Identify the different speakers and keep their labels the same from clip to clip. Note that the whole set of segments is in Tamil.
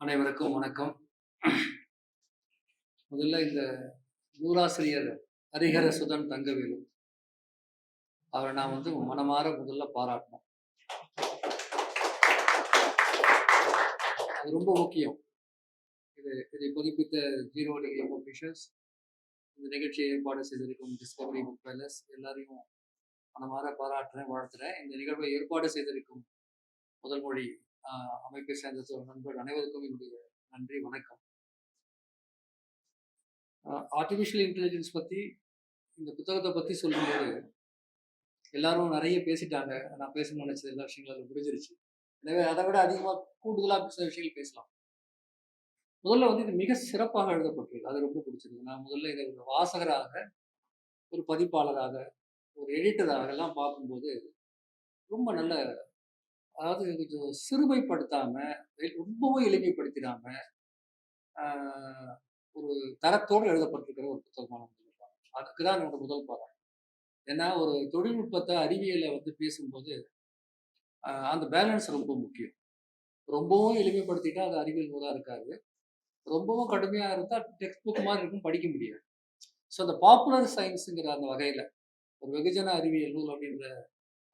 Speaker 1: அனைவருக்கும் வணக்கம். முதல்ல இந்த நூலாசிரியர் ஹரிஹர சுதன் தங்கவேலு அவரை நான் மனமாற முதல்ல பாராட்டணும். அது ரொம்ப முக்கியம். இதை பதிப்பித்த ஜீரோ டிகிரி ஆஃபீஷர்ஸ், இந்த நிகழ்ச்சியை ஏற்பாடு செய்திருக்கும் டிஸ்கவரி புக் பேலஸ் எல்லாரையும் மனமாற பாராட்டுறேன், வாழ்த்துறேன். இந்த நிகழ்வை ஏற்பாடு செய்திருக்கும் முதல் மொழி அமைப்பை சேர்ந்த நண்பர்கள் அனைவருக்கும் என்னுடைய நன்றி, வணக்கம். ஆர்டிஃபிஷியல் இன்டெலிஜென்ஸ் பற்றி, இந்த புத்தகத்தை பற்றி சொல்லும்போது எல்லாரும் நிறைய பேசிட்டாங்க. நான் பேசணும்னு நினைச்சது எல்லா விஷயங்களும் அது முடிஞ்சிருச்சு. எனவே அதை விட அதிகமாக கூடுதலாக சில விஷயங்கள் பேசலாம். முதல்ல இது மிக சிறப்பாக எழுதப்பட்டிருக்கு. அது ரொம்ப பிடிச்சிருக்கு. நான் முதல்ல இதை ஒரு வாசகராக, ஒரு பதிப்பாளராக, ஒரு எடிட்டராக எல்லாம் பார்க்கும்போது ரொம்ப நல்ல, அதாவது கொஞ்சம் சிறுமைப்படுத்தாம, ரொம்பவும் எளிமைப்படுத்திடாம ஒரு தரத்தோடு எழுதப்பட்டிருக்கிற ஒரு புத்தகமான அதுக்கு தான் என்னோட முதல் பாராட்டு. ஏன்னா ஒரு தொழில்நுட்பத்தை, அறிவியலை பேசும்போது அந்த பேலன்ஸ் ரொம்ப முக்கியம். ரொம்பவும் எளிமைப்படுத்திட்டா அது அறிவியல் நூலாக இருக்காது. ரொம்பவும் கடுமையாக இருந்தால் டெக்ஸ்ட் புக் மாதிரி இருக்கும், படிக்க முடியாது. ஸோ அந்த பாப்புலர் சயின்ஸுங்கிற அந்த வகையில், ஒரு வெகுஜன அறிவியல் நூல் அப்படின்ற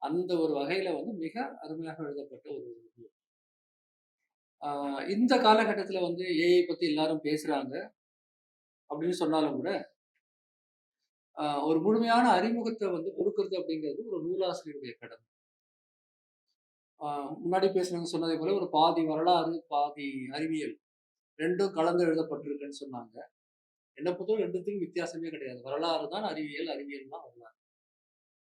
Speaker 1: அந்த ஒரு வகையில் மிக அருமையாக எழுதப்பட்ட ஒரு நூல். இந்த காலகட்டத்தில் ஏஐ பற்றி எல்லாரும் பேசுகிறாங்க அப்படின்னு சொன்னாலும் கூட ஒரு முழுமையான அறிமுகத்தை கொடுக்கறது அப்படிங்கிறது ஒரு நூலாசிரியருடைய கடமை. முன்னாடி பேசுனவங்க சொன்னதை போல ஒரு பாதி வரலாறு, பாதி அறிவியல் ரெண்டும் கலந்து எழுதப்பட்டிருக்குன்னு சொன்னாங்க. என்ன பொறுத்தவரை ரெண்டுத்துக்கும் வித்தியாசமே கிடையாது. வரலாறு தான் அறிவியல், அறிவியல் தான் வரலாறு.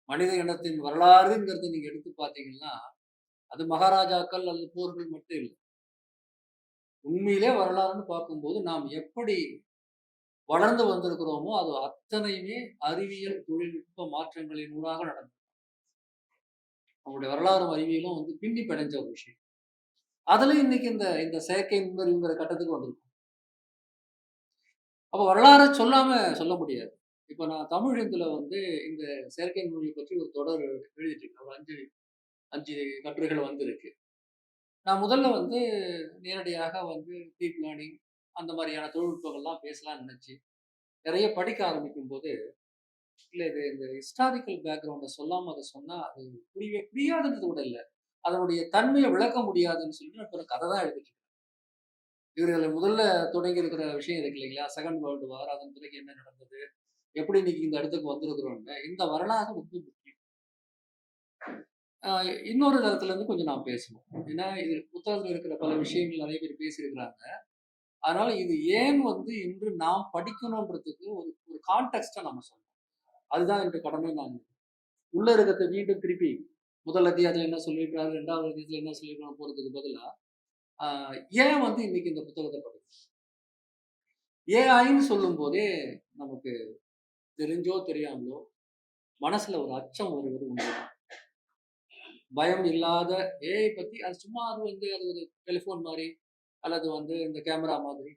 Speaker 1: மனித இனத்தின் வரலாறுங்கிறத நீங்க எடுத்து பார்த்தீங்கன்னா, அது மகாராஜாக்கள் அல்லது போர்கள் மட்டும் இல்லை. உண்மையிலே வரலாறுன்னு பார்க்கும்போது நாம் எப்படி வளர்ந்து வந்திருக்கிறோமோ அது அத்தனையுமே அறிவியல், தொழில்நுட்ப மாற்றங்களின் ஊடாக நடந்தது. நம்முடைய வரலாறும் அறிவியலும் பின்னி பிணைஞ்ச ஒரு விஷயம். அதுல இன்னைக்கு இந்த செயற்கை நுண்ணறிவுங்கிற கட்டத்துக்கு வந்திருக்கும். அப்போ வரலாறை சொல்ல முடியாது. இப்ப நான் தமிழ் இதுல இந்த செயற்கை நுண்ணறிவு பற்றி ஒரு தொடர் எழுதிட்டு இருக்கேன். ஒரு 5 கட்டுரைகள் இருக்கு. நான் முதல்ல நேரடியாக டீப் லேர்னிங் அந்த மாதிரியான தொழில்நுட்பங்கள்லாம் பேசலாம்னு நினைச்சு நிறைய படிக்க ஆரம்பிக்கும் போது, இல்லை இது இந்த ஹிஸ்டாரிக்கல் பேக்ரவுண்டை சொல்லாம அதை சொன்னா அது புரியாதுன்றது கூட இல்லை, அதனுடைய தன்மையை விளக்க முடியாதுன்னு சொல்லிட்டு நான் இப்போ கதை தான் எழுதிட்டு இருக்கேன். இவர்களை முதல்ல தொடங்கி இருக்கிற விஷயம் இருக்கு இல்லைங்களா, செகண்ட் வேர்ல்டு வார், அதன் பிறகு என்ன நடந்தது, எப்படி இன்னைக்கு இந்த இடத்துக்கு வந்திருக்கிறோம்னு இந்த வரலாறு ரொம்ப முக்கியம். இன்னொரு தரத்துல கொஞ்சம் நான் பேசணும். ஏன்னா இது புத்தகத்தில் இருக்கிற பல விஷயங்கள் நிறைய பேர் பேசியிருக்கிறாங்க. அதனால இது ஏன் இன்று நாம் படிக்கணும்ன்றதுக்கு ஒரு ஒரு கான்டெக்ஸ்டா நம்ம சொல்லணும். அதுதான் இந்த கடமை. நான் உள்ள இருக்கிறத மீண்டும் திருப்பி முதல் அத்தியாயத்துல என்ன சொல்லியிருக்காரு, 2வது அத்தியாயத்துல என்ன சொல்லியிருக்காங்க போறதுக்கு பதிலா ஏன் இன்னைக்கு இந்த புத்தகத்தை படிக்கணும். ஏஐன்னு சொல்லும் போதே நமக்கு தெரிஞ்சோ தெரியாமலோ மனசுல ஒரு அச்சம் வருவது உண்டுதான். பயம் இல்லாத ஏஐ பத்தி அது சும்மா அது ஒரு டெலிஃபோன் மாதிரி அல்லது இந்த கேமரா மாதிரி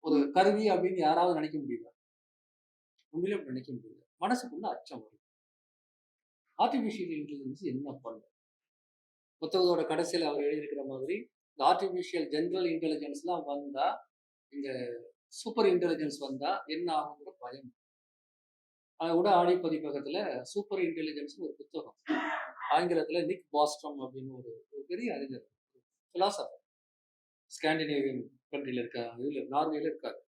Speaker 1: ஒரு கருவி அப்படின்னு யாராவது நினைக்க முடியல. உண்மையிலே நினைக்க முடியல. மனசுக்குள்ள அச்சம் வரும். ஆர்டிபிஷியல் இன்டெலிஜென்ஸ் என்ன பண்ண புத்தகத்தோட கடைசியில் அவர் எழுதியிருக்கிற மாதிரி இந்த ஆர்டிபிஷியல் ஜெனரல் இன்டெலிஜென்ஸ்லாம் வந்தா, இந்த சூப்பர் இன்டெலிஜென்ஸ் வந்தா என்ன ஆகுங்கிற பயம். அதை கூட ஆடி பதிப்பகத்துல சூப்பர் இன்டெலிஜென்ஸ் ஒரு புத்தகம், ஆங்கிலத்துல நிக் பாஸ்ட்ரம் அப்படின்னு ஒரு பெரிய அறிஞர், பிலாசபர், ஸ்காண்டினேவியன் கண்ட்ரியில இருக்காரு, இதுல நார்வேல இருக்காரு.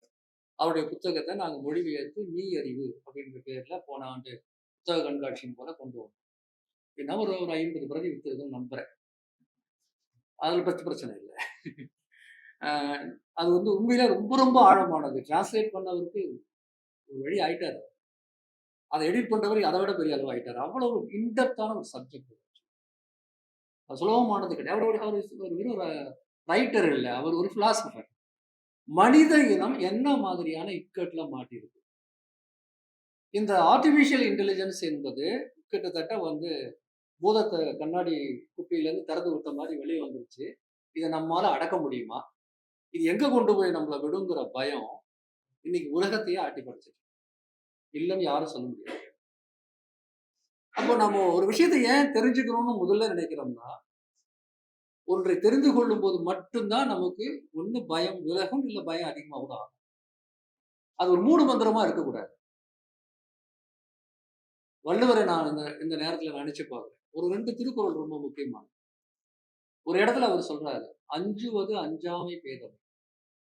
Speaker 1: அவருடைய புத்தகத்தை நாங்கள் மொழிபெயர்த்து நீ அறிவு அப்படின்ற பேர்ல போன ஆண்டு புத்தக கண்காட்சியின் போல கொண்டு வந்தோம். என்ன ஒரு 50 பிரதி வித்துறதுன்னு நம்புறேன். அதுல பிரச்சனை இல்லை. அது உண்மையிலே ரொம்ப ரொம்ப ஆழமானது. டிரான்ஸ்லேட் பண்ணவருக்கு ஒரு வழி ஆயிட்டாரு. அதை எடிட் பண்றவருக்கு அதை விட பெரிய அளவு ஆயிட்டாரு. அவ்வளவு இன்டெப்தான ஒரு சப்ஜெக்ட். அது சுலபமானது கிடையாது. அவர் ஒரு ரைட்டர் இல்லை, அவர் ஒரு பிலாசபர். மனித இனம் என்ன மாதிரியான இக்கட்ல மாட்டிருக்கு. இந்த ஆர்டிபிஷியல் இன்டெலிஜென்ஸ் என்பது கிட்டத்தட்ட பூதத்தை கண்ணாடி குப்பியிலேருந்து திறந்து விட்ட மாதிரி வெளியே வந்துருச்சு. இதை நம்மளால அடக்க முடியுமா, இது எங்க கொண்டு போய் நம்மளை விடுங்கிற பயம் இன்னைக்கு உலகத்தையே ஆட்டி படைச்சிருக்கு. இல்லைன்னு யாரும் சொல்ல முடியாது. அப்போ நம்ம ஒரு விஷயத்தை ஏன் தெரிஞ்சுக்கணும்னு முதல்ல நினைக்கிறோம்னா, ஒன்றை தெரிந்து கொள்ளும் போது மட்டும்தான் நமக்கு ஒண்ணு பயம் விலகும், இல்ல பயம் அதிகமா கூட ஆகும். அது ஒரு மூடு மந்திரமா இருக்கக்கூடாது. வள்ளுவரை நான் இந்த இந்த நேரத்துல நினைச்சு பார்க்கிறேன். ஒரு 2 திருக்குறள் ரொம்ப முக்கியமானது. ஒரு இடத்துல அவர் சொல்றாரு, "அஞ்சுவது அஞ்சாமை பேதமை.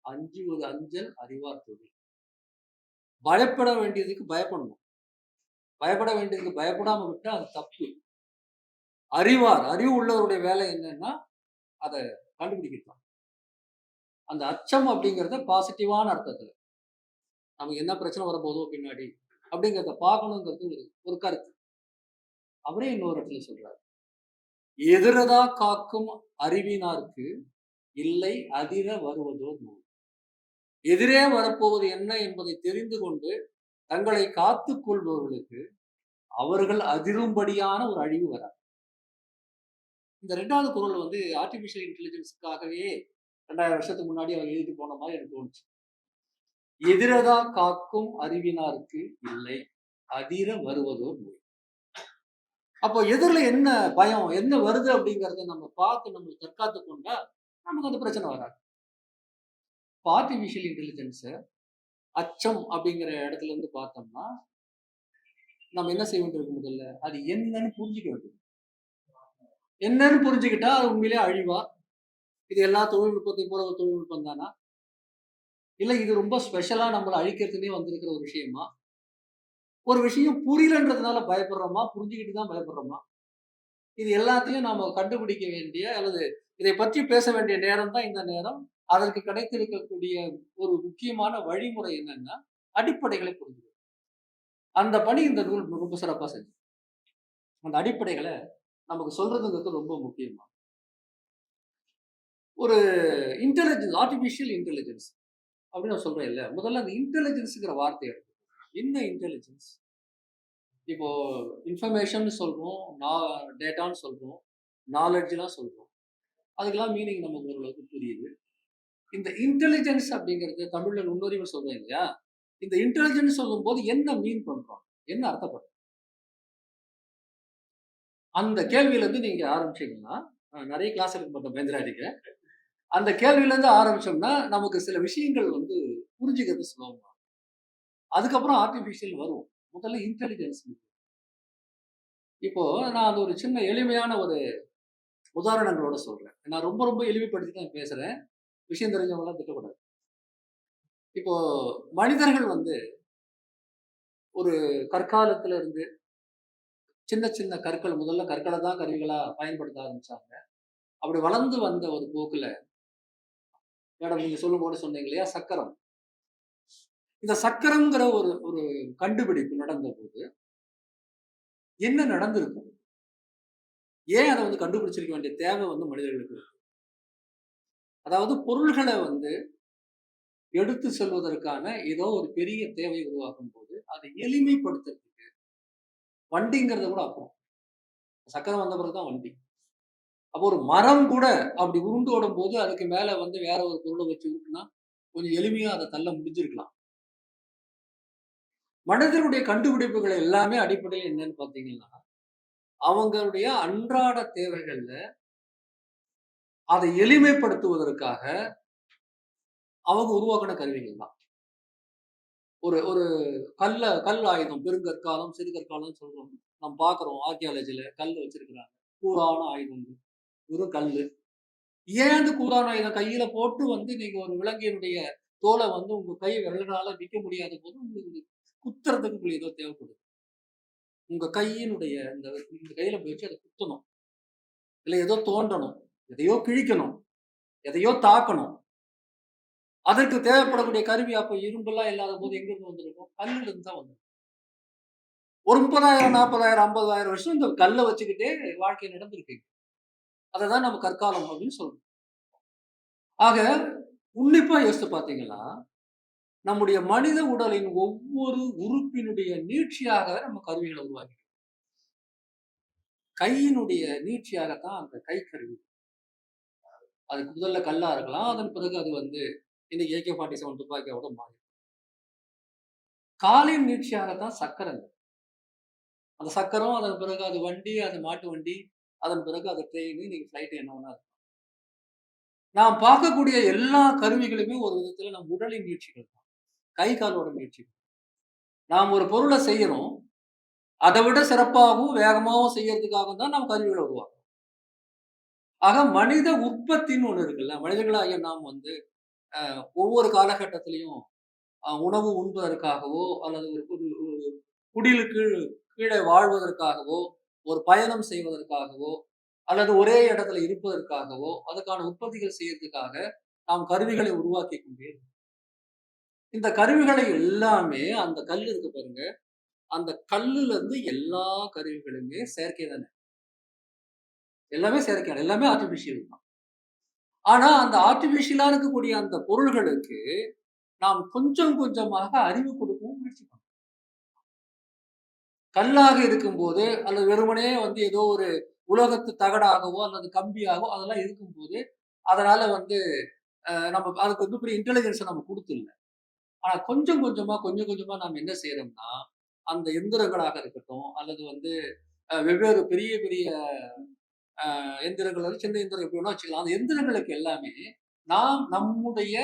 Speaker 1: அஞ்சுவது அஞ்சல் அறிவார் தொழில்." பயப்பட வேண்டியதுக்கு பயப்படணும். பயப்பட வேண்டியதுக்கு பயப்படாம விட்டா அது தப்பு. அறிவு உள்ளவருடைய வேலை என்னன்னா, அத கண்டுபிடிக்கிறது. அந்த அச்சம் அப்படிங்கிறத பாசிட்டிவான அர்த்தத்துல. நமக்கு என்ன பிரச்சனை வரப்போதோ பின்னாடி அப்படிங்கிறத பார்க்கணுங்கிறது ஒரு கருத்து. அவரே இன்னொரு இடத்துல சொல்றாரு. எதிரதா காக்கும் அறிவினார்க்கு இல்லை அதிர வருவதோ நோய். எதிரே வரப்போவது என்ன என்பதை தெரிந்து கொண்டு தங்களை காத்துக் கொள்பவர்களுக்கு அவர்கள் அதிரும்படியான ஒரு அழிவு வராது. இந்த 2வது குறள் வந்து ஆர்டிபிஷியல் இன்டெலிஜென்ஸ்க்காகவே 2000 வருஷத்துக்கு முன்னாடி அவர் எழுதிட்டு போன மாதிரி எனக்கு தோணுச்சு. எதிரதா காக்கும் அறிவினாருக்கு இல்லை அதிர வருவதோ நோய். அப்போ எதிரில என்ன பயம், என்ன வருது அப்படிங்கிறத நம்ம பார்த்து நம்ம தற்காத்து கொண்டா நமக்கு அந்த பிரச்சனை வராது. ஆர்டிபிஷியல் இன்டெலிஜென்ஸ அச்சம் அப்படிங்கிற இடத்துல இருந்து பார்த்தோம்னா, நம்ம என்ன செய்ய வேண்டியிருக்கு முதல்ல? அது என்னன்னு புரிஞ்சுக்க வேண்டியது. என்னன்னு புரிஞ்சுக்கிட்டா அது உண்மையிலேயே அழிவா? இது எல்லா தொழில்நுட்பத்தையும் போல ஒரு தொழில்நுட்பம் தானா? இல்ல இது ரொம்ப ஸ்பெஷலா நம்மள அழிக்கிறதுக்குன்னே வந்திருக்கிற ஒரு விஷயமா? ஒரு விஷயம் புரியலன்றதுனால பயப்படுறோமா? புரிஞ்சுக்கிட்டு தான் பயப்படுறோமா? இது எல்லாத்தையும் நாம கண்டுபிடிக்க வேண்டிய அல்லது இதை பற்றி பேச வேண்டிய நேரம் தான் இந்த நேரம். அதற்கு கிடைத்திருக்கக்கூடிய ஒரு முக்கியமான வழிமுறை என்னன்னா, அடிப்படைகளை புரிஞ்சுக்கணும். அந்த பணி இந்த நூல் ரொம்ப சிறப்பா செஞ்சது. அந்த அடிப்படைகள நமக்கு சொல்றதுங்கிறது ரொம்ப முக்கியமா. ஒரு ஆர்டிபிஷியல் இன்டெலிஜென்ஸ் அப்படின்னு நான் சொல்றேன் இல்ல. முதல்ல அந்த இன்டெலிஜென்ஸ்ங்கிற வார்த்தைய எடுத்துக்கணும். என்ன இன்டெலிஜென்ஸ்? இப்போ இன்ஃபர்மேஷன் சொல்றோம், டேட்டான்னு சொல்றோம், நாலெட்ஜ்லாம் சொல்றோம். அதுக்கெல்லாம் மீனிங் நமக்கு ஓரளவுக்கு புரியுது. இந்த இன்டெலிஜென்ஸ் அப்படிங்கிறது தமிழ்ல நுண்ணறிவு சொல்றோம் இல்லையா? இந்த இன்டெலிஜென்ஸ் சொல்லும்போது என்ன மீன் பண்றோம்? என்ன அர்த்தப்படுறோம்? அந்த கேள்வியில இருந்து நீங்க ஆரம்பிச்சீங்கன்னா, நெறைய கிளாஸ் எடுக்க மாட்டோம் பயந்துராதீங்க. அந்த கேள்வியில இருந்து ஆரம்பிச்சோம்னா, நமக்கு சில விஷயங்கள் வந்து புரிஞ்சுக்கிறது சுலபமா. அதுக்கப்புறம் ஆர்டிபிஷியல் வரும். முதல்ல இன்டெலிஜென்ஸ். இப்போ நான் அது ஒரு சின்ன எளிமையான ஒரு உதாரணங்களோட சொல்றேன். நான் ரொம்ப ரொம்ப எளிமைப்படுத்தி தான் பேசுறேன். விஷயம் தெரிஞ்சவங்கலாம் திட்டக்கூடாது. இப்போ மனிதர்கள் வந்து ஒரு கற்காலத்துல இருந்து சின்ன சின்ன கற்கள் முதல்ல கற்கள தான் கருவிகளா பயன்படுத்த ஆரம்பிச்சாங்க. அப்படி வளர்ந்து வந்த ஒரு போக்குல, மேடம் நீங்க சொல்லும்போது சொன்னீங்க இல்லையா? சக்கரம். இந்த சக்கரம்ங்கிற ஒரு ஒரு கண்டுபிடிப்பு நடந்தபோது, என்ன நடந்திருக்கும்? ஏன் அத வந்து கண்டுபிடிச்சிருக்க வேண்டிய தேவை வந்து மனிதர்களுக்கு இருக்கு? அதாவது பொருள்கள வந்து எடுத்து செல்வதற்கான ஏதோ ஒரு பெரிய தேவை உருவாகும்போது, அதை எளிமைப்படுத்துறதுக்கு வண்டிங்கிறத கூட அப்புறம். சக்கரம் வந்த பிறகு தான் வண்டி. அப்போ ஒரு மரம் கூட அப்படி உருண்டு ஓடும்போது, அதுக்கு மேல வந்து வேற ஒரு பொருள வச்சு உருட்டுனா, கொஞ்சம் எளிமையா அத தள்ள முடிஞ்சிருக்கலாம். மனிதனுடைய கண்டுபிடிப்புகள் எல்லாமே அடிப்படையில் என்னன்னு பார்த்தீங்கன்னா, அவங்களுடைய அன்றாட தேவைகள்ல அதை எளிமைப்படுத்துவதற்காக அவங்க உருவாக்குன கருவிகள் தான். ஒரு ஒரு கல் ஆயுதம், பெருங்கற்காலம், சிறுகற்காலம்னு சொல்றோம். நம்ம பார்க்கிறோம் ஆர்க்கியாலஜில கல் வச்சிருக்கிறாங்க. கூரான ஆயுதங்கள், வெறும் கல்லு. ஏன் அந்த கூரான ஆயுதம் கையில போட்டு வந்து நீங்க ஒரு விலங்கினுடைய தோல வந்து உங்க கை விரல்களால விக்க முடியாத போது, உங்களுக்கு குத்துறதுக்கு உங்களுக்கு ஏதோ தேவைப்படுது. உங்க கையினுடைய இந்த இந்த கையில போய் வச்சு அத குத்தணும். இல்ல ஏதோ தோண்டணும். எதையோ கிழிக்கணும். எதையோ தாக்கணும். அதற்கு தேவைப்படக்கூடிய கருவி அப்ப இரும்பெல்லாம் இல்லாத போது எங்கிருந்து வந்திருக்கும்? கல்லுல இருந்து தான் வந்திருக்கும். ஒரு 30,000, 40,000, 50,000 வருஷம் இந்த கல்ல வச்சுக்கிட்டே வாழ்க்கை நடந்திருக்கு. அததான் நம்ம கற்காலம் அப்படின்னு சொல்றோம். ஆக உன்னிப்பா யோசித்து பார்த்தீங்கன்னா, நம்முடைய மனித உடலின் ஒவ்வொரு உறுப்பினுடைய நீட்சியாக நம்ம கருவிகள உருவாக்கிக்கிறோம். கையினுடைய நீட்சியாகத்தான் அந்த கைக்கருவி. அதுக்கு முதல்ல கல்லா இருக்கலாம். அதன் பிறகு அது வந்து இன்னைக்கு AK-47 துப்பாக்கியோட மாறி. காலின் நீட்சியாகத்தான் சக்கரங்கள். அந்த சக்கரம், அதன் பிறகு அது வண்டி, அது மாட்டு வண்டி, அதன் பிறகு அது ட்ரெயின், இன்னைக்கு ஃப்ளைட் என்ன வேணா இருக்கும். நாம் பார்க்கக்கூடிய எல்லா கருவிகளுமே ஒரு விதத்துல நம் உடலின் நீட்சிகள் தான். கை, காலோட நீட்சிகள். நாம் ஒரு பொருள செய்யறோம். அத விட சிறப்பாகவும், வேகமாவும் செய்யறதுக்காக தான் நாம் கருவிகள உருவாக்குறோம். ஆக மனித உற்பத்தின்னு ஒண்ணு இருக்குல்ல. மனிதர்களாகிய நாம் வந்து ஒவ்வொரு காலகட்டத்திலயும் உணவு உண்பதற்காகவோ, அல்லது ஒரு ஒரு ஒரு குடிலுக்கு கீழே வாழ்வதற்காகவோ, ஒரு பயணம் செய்வதற்காகவோ, அல்லது ஒரே இடத்துல இருப்பதற்காகவோ, அதுக்கான உற்பத்திகள் செய்யறதுக்காக நாம் கருவிகளை உருவாக்கிக் கொண்டே இருக்கோம். இந்த கருவிகளை எல்லாமே அந்த கல் இருக்கு பாருங்க, அந்த கல்லுல இருந்து எல்லா கருவிகளுமே செயற்கை தானே. எல்லாமே செயற்கை. எல்லாமே ஆர்டிபிஷியல் தான். ஆனா அந்த ஆர்டிபிஷியலா இருக்கக்கூடிய அந்த பொருள்களுக்கு நாம் கொஞ்சம் கொஞ்சமாக அறிவு கொடுக்கவும் முயற்சி பண்ணணும். கல்லாக இருக்கும்போது, அல்லது வெறுமனே வந்து ஏதோ ஒரு உலோகத்து தகடாகவோ, அல்லது கம்பியாகவோ அதெல்லாம் இருக்கும்போது, அதனால வந்து நம்ம அதுக்கு வந்து பெரிய இன்டெலிஜென்ஸ நம்ம குடுத்துடல. ஆனா கொஞ்சம் கொஞ்சமா, கொஞ்சம் கொஞ்சமா நாம என்ன செய்றோம்னா, அந்த எந்திரங்களாக இருக்கட்டும், அல்லது வந்து வெவ்வேறு பெரிய பெரிய எந்திரங்கள் வந்து சின்ன எந்திரம் எப்படி வேணா வச்சுக்கலாம். அந்த எந்திரங்களுக்கு எல்லாமே நாம் நம்முடைய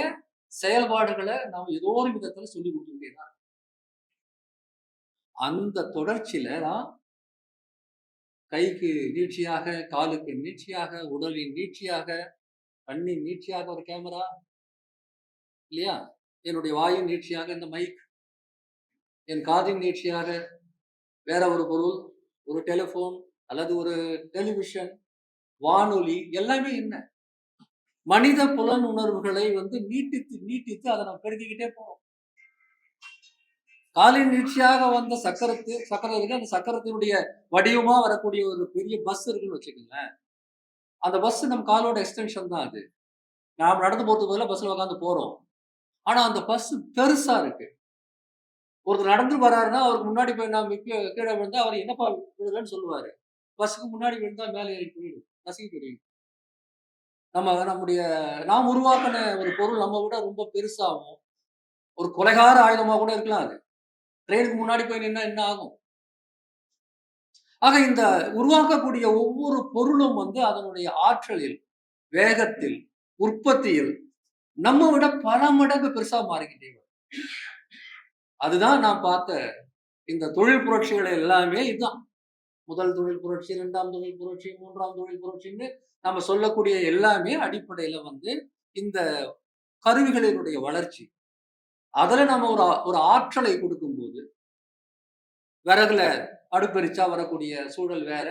Speaker 1: செயல்பாடுகள நாம் ஏதோ ஒரு விதத்துல சொல்லிக் குடுத்துக்கிட்டே தான் இருக்கோம். அந்த தொடர்ச்சியில தான் கைக்கு நீட்சியாக, காலுக்கு நீட்சியாக, உடலின் நீட்சியாக, கண்ணின் நீட்சியாக ஒரு கேமரா இல்லையா? என்னுடைய வாயின் நீட்சியாக இந்த மைக், என் காதின் நீட்சியாக வேற ஒரு பொருள், ஒரு டெலிஃபோன் அல்லது ஒரு டெலிவிஷன், வானொலி எல்லாமே என்ன? மனித புலன் உணர்வுகளை வந்து நீட்டித்து, நீட்டித்து அத நம்ம பெருக்கிக்கிட்டே போறோம். காலின் நீட்சியாக வந்த சக்கரம் இருக்கு. அந்த சக்கரத்தினுடைய வடிவமா வரக்கூடிய ஒரு பெரிய பஸ் இருக்குன்னு வச்சுக்கங்களேன். அந்த பஸ் நம்ம காலோட எக்ஸ்டென்ஷன் தான் அது. நாம நடந்து போறதுக்கு பதிலா பஸ்ல உட்கார்ந்து போறோம். ஆனா அந்த பஸ் பெருசா இருக்கு. ஒருத்தர் நடந்து வர்றாருன்னா, அவருக்கு முன்னாடி போய் நாம கீழ விழுந்தா, அவரு என்னப்பா விழலன்னு சொல்லுவாரு. பஸ்ஸுக்கு முன்னாடி விழுந்தா மேல ஏறி போயிடும். நசுங்கி போயிடும். நம்முடைய நாம் உருவாக்குன ஒரு பொருள் நம்ம விட ரொம்ப பெருசாவும், ஒரு கொலைகார ஆயுதமா கூட இருக்கலாம் அது. ட்ரெயினுக்கு முன்னாடி போய் நின்னா என்ன ஆகும்? ஆக இந்த உருவாக்கக்கூடிய ஒவ்வொரு பொருளும் வந்து அதனுடைய ஆற்றலில், வேகத்தில், உற்பத்தியில் நம்ம விட பல மடங்கு பெருசா மாறிக்கிட்டே வரும். அதுதான் நான் பார்த்த இந்த தொழில் புரட்சிகள் எல்லாமே இதுதான். முதல் தொழில் புரட்சி, 2ஆம் தொழில் புரட்சி, 3ஆம் தொழில் புரட்சின்னு நம்ம சொல்லக்கூடிய எல்லாமே அடிப்படையில வந்து இந்த கருவிகளினுடைய வளர்ச்சி. அதுல நம்ம ஒரு ஆற்றலை குடுக்கும்போது, விறகுல அடுப்பெரிச்சா வரக்கூடிய சூழல் வேற.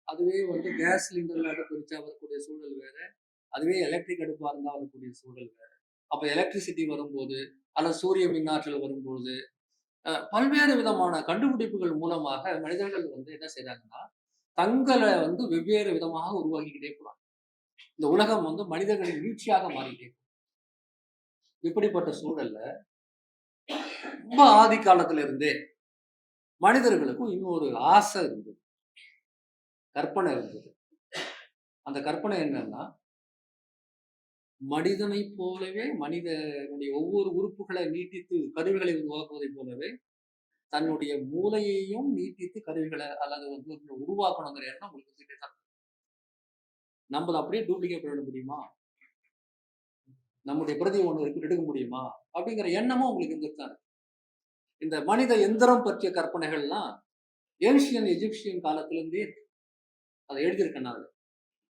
Speaker 1: அதுவே வந்து கேஸ் சிலிண்டர்ல அடுப்பெரிச்சா வரக்கூடிய சூழல் வேற. அதுவே எலக்ட்ரிக் அடுப்பா இருந்தா வரக்கூடிய சூழல் வேற. அப்ப எலக்ட்ரிசிட்டி வரும்போது, அல்லது சூரிய மின் ஆற்றல் வரும்போது, பல்வேறு விதமான கண்டுபிடிப்புகள் மூலமாக மனிதர்கள் வந்து என்ன செய்றாங்கன்னா, தங்கள வந்து வெவ்வேறு விதமாக உருவாக்கிக்கிட்டே போறாங்க. இந்த உலகம் வந்து மனிதர்களின் வீழ்ச்சியாக மாறிட்டே இருக்கு. இப்படிப்பட்ட சூழல்ல ரொம்ப ஆதி காலத்துல இருந்தே மனிதர்களுக்கும் இன்னொரு ஆசை இருந்தது. கற்பனை இருந்தது. அந்த கற்பனை என்னன்னா, மனிதனைப் போலவே மனிதனுடைய ஒவ்வொரு உறுப்புகளை நீட்டித்து கருவிகளை உருவாக்குவதைப் போலவே, தன்னுடைய மூளையையும் நீட்டித்து கருவிகள அல்லது வந்து உருவாக்கணுங்கிற எண்ணம் உங்களுக்கு இருந்துட்டே தான் இருக்கு. நம்மள அப்படியே டூப்ளிகேட் பண்ணிட முடியுமா? நம்முடைய பிரதி ஒண்ணு எடுக்க முடியுமா? அப்படிங்கிற எண்ணமும் உங்களுக்கு இருந்துட்டு தான் இருக்கு. இந்த மனித எந்திரம் பற்றிய கற்பனைகள்லாம் ஏன்ஷியன் எஜிப்சியன் காலத்திலிருந்தே இருக்கு. அத எழுதியிருக்கேன் நான்.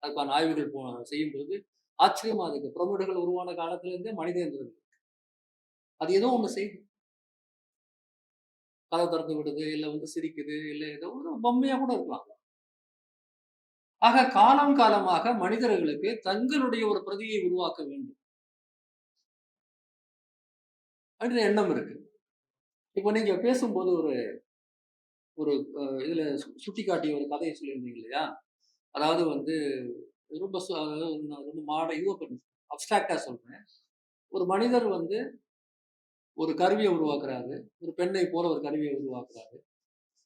Speaker 1: அதுக்கான ஆய்வுகள் செய்யும்போது ஆச்சரியமா இருக்கு. பிரமிடுகள் உருவான காலத்திலிருந்தே மனித எந்திரங்கள். அது ஏதோ ஒண்ணு செய்யுது. கதவ திறந்து விடுது, இல்ல வந்து சிரிக்குது, இல்ல ஏதோ ஒரு பொம்மையா கூட இருக்கலாம். ஆக காலம் காலமாக மனிதர்களுக்கு தங்களுடைய ஒரு பிரதியை உருவாக்க வேண்டும் அப்படின்ற எண்ணம் இருக்கு. இப்போ நீங்க பேசும்போது ஒரு ஒரு இதுல சுட்டிக்காட்டிய ஒரு கதைய சொல்லியிருந்தீங்க இல்லையா? அதாவது வந்து ரொம்ப அதாவது நான் ரொம்ப அப்ஸ்ட்ராக்ட்டா சொல்றேன். ஒரு மனிதர் வந்து ஒரு கருவிய உருவாக்குறாரு. ஒரு பெண்ணை போல ஒரு கருவிய உருவாக்குறாரு.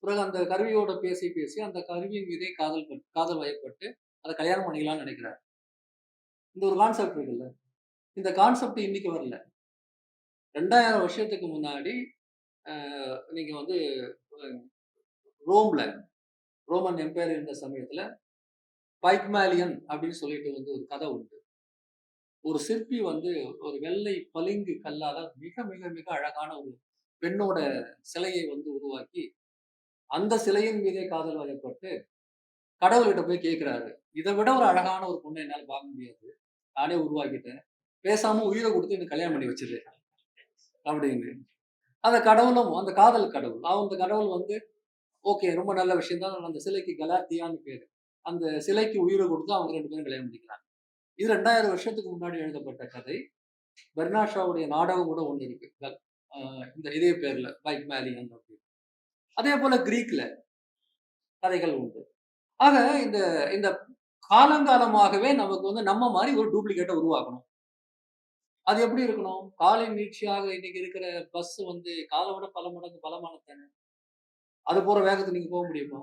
Speaker 1: பிறகு அந்த கருவியோட பேசி, பேசி அந்த கருவியின் மீதே காதல் வயப்பட்டு, அத கல்யாணம் பண்ணிக்கலாம்னு நெனைக்கிறாரு. இந்த ஒரு கான்செப்ட் இருக்குல்ல. இந்த கான்செப்ட் இன்னைக்கு வரல. 2000 வருஷத்துக்கு முன்னாடி அ நீங்க வந்து அ ரோம்ல, ரோமன் எம்பையர் இருந்த சமயத்துல பைக்மேலியன் அப்படின்னு சொல்லிட்டு வந்து ஒரு கதை உண்டு. ஒரு சிற்பி வந்து ஒரு வெள்ளை பளிங்கு கல்லால மிக மிக மிக அழகான ஒரு பெண்ணோட சிலையை வந்து உருவாக்கி, அந்த சிலையின் மீதே காதல் வயப்பட்டு கடவுள்கிட்ட போய் கேட்கிறாரு. இத விட ஒரு அழகான ஒரு பொண்ண என்னால பார்க்க முடியாது. நானே உருவாக்கிட்டேன். பேசாம உயிர குடுத்து எனக்கு கல்யாணம் பண்ணி வச்சுரு அப்படின்னு. அந்த கடவுளும் அந்த காதல் கடவுள். அந்த கடவுள் வந்து ஓகே ரொம்ப நல்ல விஷயம் தான். அந்த சிலைக்கு கலாத்தியான்னு பேரு. அந்த சிலைக்கு உயிர குடுத்து அவங்க 2 பேரும் கல்யாணம் பண்ணிக்கிறாங்க. இது 2000 வருஷத்துக்கு முன்னாடி எழுதப்பட்ட கதை. பெர்னாட் ஷாவுடைய நாடகம் கூட ஒண்ணு இருக்கு. அ இந்த இதே பேர்ல பைக்மேலியன் அப்படின்னு. அதே போல கிரீக்ல கதைகள் உண்டு. ஆக இந்த இந்த காலங்காலமாகவே நமக்கு வந்து நம்ம மாரி ஒரு டூப்ளிகேட்ட உருவாக்கணும். அது எப்படி இருக்கணும்? காலின் நீட்சியாக இன்னைக்கு இருக்கிற பஸ் வந்து கால விட பல மடங்கு பலமானது தானே. அது போற வேகத்துல நீங்க போக முடியுமா?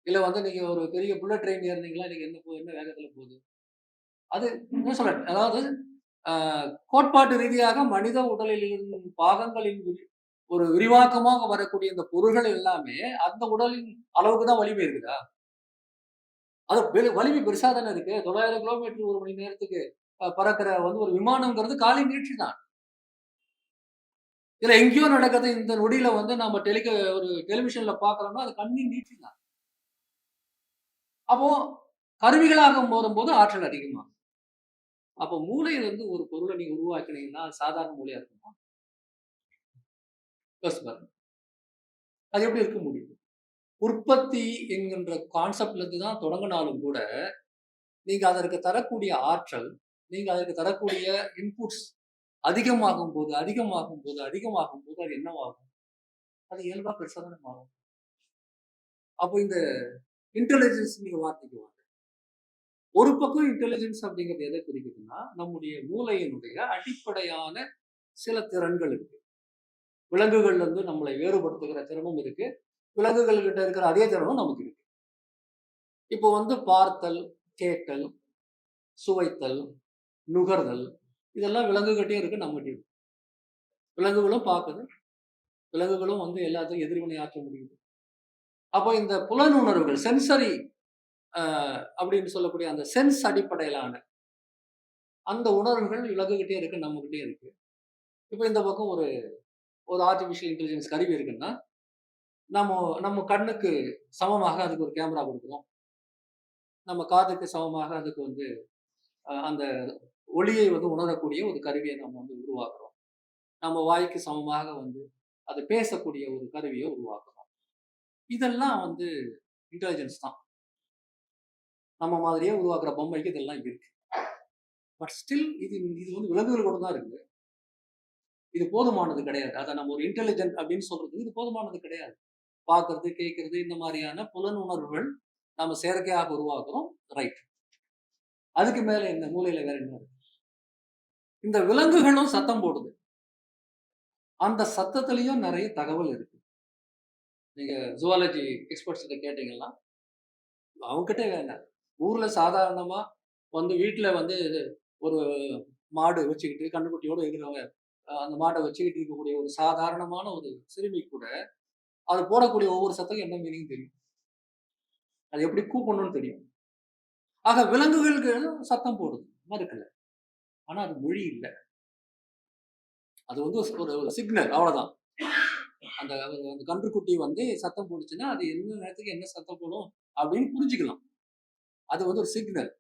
Speaker 1: இல்ல வந்து நீங்க ஒரு பெரிய புல்லட் ட்ரெயின் ஏறுனீங்களா, இன்னைக்கு என்ன வேகத்துல போகுது? அது என்ன சொல்றேன், அதாவது அ கோட்பாட்டு ரீதியாக மனித உடலில் இருக்கும் பாகங்களின் ஒரு விரிவாக்கமாக வரக்கூடிய இந்த பொருள்கள் எல்லாமே அந்த உடலின் அளவுக்கு தான் வலிமை இருக்குதா? அது வலிமை பெருசா தானே இருக்கு. 900 கிலோமீட்டர் 1 மணி நேரத்துக்கு பறக்கிற வந்து ஒரு விமானம்ங்கிறது காலின் நீட்சி தான். இதுல எங்கேயோ நடக்குது இந்த நொடியில வந்து நம்ம ஒரு டெலிவிஷன்ல பார்க்குறோம்னா, அது கண்ணின் நீட்சி தான். அப்போ கருவிகளாக மாறும்போது ஆற்றல் அதிகமாகும். அப்போ மூளையிலிருந்து ஒரு பொருள நீங்க உருவாக்கினீங்கன்னா, அது சாதாரண மூளையா இருக்குமா? யோசிச்சு பாருங்க. அது எப்படி இருக்க முடியும்? உற்பத்தி என்கின்ற கான்செப்ட்ல இருந்து தான் தொடங்குனாலும் கூட, நீங்க அதற்கு தரக்கூடிய ஆற்றல், நீங்க அதற்கு தரக்கூடிய இன்புட்ஸ் அதிகமாகும்போது, அதிகமாகும்போது, அதிகமாகும்போது அது என்னவாகும்? அது இயல்பா பெருசா தானே மாறும். அப்போ இந்த இன்டெலிஜென்ஸ்ங்கிற வார்த்தைக்கு வாங்க. ஒரு பக்கம் இன்டெலிஜென்ஸ் அப்படிங்கிறது எதை குறிக்குதுன்னா, நம்முடைய மூளையினுடைய அடிப்படையான சில திறன்கள் இருக்கு. விலங்குகள்ல இருந்து நம்மளை வேறுபடுத்துகிற திறனும் இருக்கு. விலங்குகள் கிட்ட இருக்கிற அதே திறனும் நமக்கு இருக்கு. இப்போ வந்து பார்த்தல், கேட்டல், சுவைத்தல், நுகர்தல் இதெல்லாம் விலங்குகிட்டயும் இருக்கு, நம்மகிட்டயும் இருக்கு. விலங்குகளும் பார்க்குது. விலங்குகளும் வந்து எல்லாத்தையும் எதிர்வினை ஆற்ற முடியுது. அப்போ இந்த புலனுணர்வுகள் சென்சரி அ அப்படின்னு சொல்லக்கூடிய அந்த சென்ஸ் அடிப்படையிலான அந்த உணர்வுகள் விலங்குகிட்டயும் இருக்கு, நம்மகிட்டயும் இருக்கு. இப்போ இந்த பக்கம் ஒரு ஒரு ஆர்டிபிஷியல் இன்டெலிஜென்ஸ் கருவி இருக்குன்னா, நம்ம நம்ம கண்ணுக்கு சமமாக அதுக்கு ஒரு கேமரா குடுக்குறோம். நம்ம காதுக்கு சமமாக அதுக்கு வந்து அந்த ஒலியை வந்து உணரக்கூடிய ஒரு கருவிய நம்ம வந்து உருவாக்குறோம். நம்ம வாய்க்கு சமமாக வந்து அது பேசக்கூடிய ஒரு கருவிய உருவாக்குறோம். இதெல்லாம் வந்து இன்டெலிஜென்ஸ் தான். நம்ம மாதிரியே உருவாக்குற பொம்மைக்கு இதெல்லாம் இருக்கு. பட் ஸ்டில் இது இது வந்து விலங்குகள் கூட தான் இருக்கு. இது போதுமானது கிடையாது. அத நம்ம ஒரு இன்டெலிஜென்ட் அப்படின்னு சொல்றதுக்கு இது போதுமானது கிடையாது. பார்க்கறது, கேட்கறது இந்த மாரியான புலனுணர்வுகள் நாம செயற்கையாக உருவாக்குறோம். ரைட். அதுக்கு மேல என்ன? மூளையில வேற என்ன இருக்கு? இந்த விலங்குகளும் சத்தம் போடுது. அந்த சத்தத்திலயும் நெறைய தகவல் இருக்கு. நீங்க ஜூவாலஜி எக்ஸ்பர்ட்ஸ் கிட்ட கேட்டீங்கன்னா, அவங்ககிட்ட வேண்டாம். ஊர்ல சாதாரணமா வந்து வீட்ல வந்து ஒரு மாடு வச்சுக்கிட்டு, கன்னுக்குட்டியோட இருக்கிறவங்க, அந்த மாட்ட வச்சுக்கிட்டு இருக்கக்கூடிய ஒரு சாதாரணமான ஒரு சிறுமி கூட, அது போடக்கூடிய ஒவ்வொரு சத்தம் என்ன மீனிங் தெரியும். அது எப்படி கூப்பிடணும்னு தெரியும். ஆக விலங்குகளுக்கு சத்தம் போடுது. மறுக்கல. ஆனா அது மொழி இல்ல. அது வந்து ஒரு சிக்னல் அவ்வளவுதான். அந்த அந்த கன்றுக்குட்டி வந்து சத்தம் போடுச்சுன்னா, அது என்ன நேரத்துக்கு என்ன சத்தம் போடும் அப்படின்னு புரிஞ்சுக்கலாம். அது வந்து ஒரு சிக்னல்.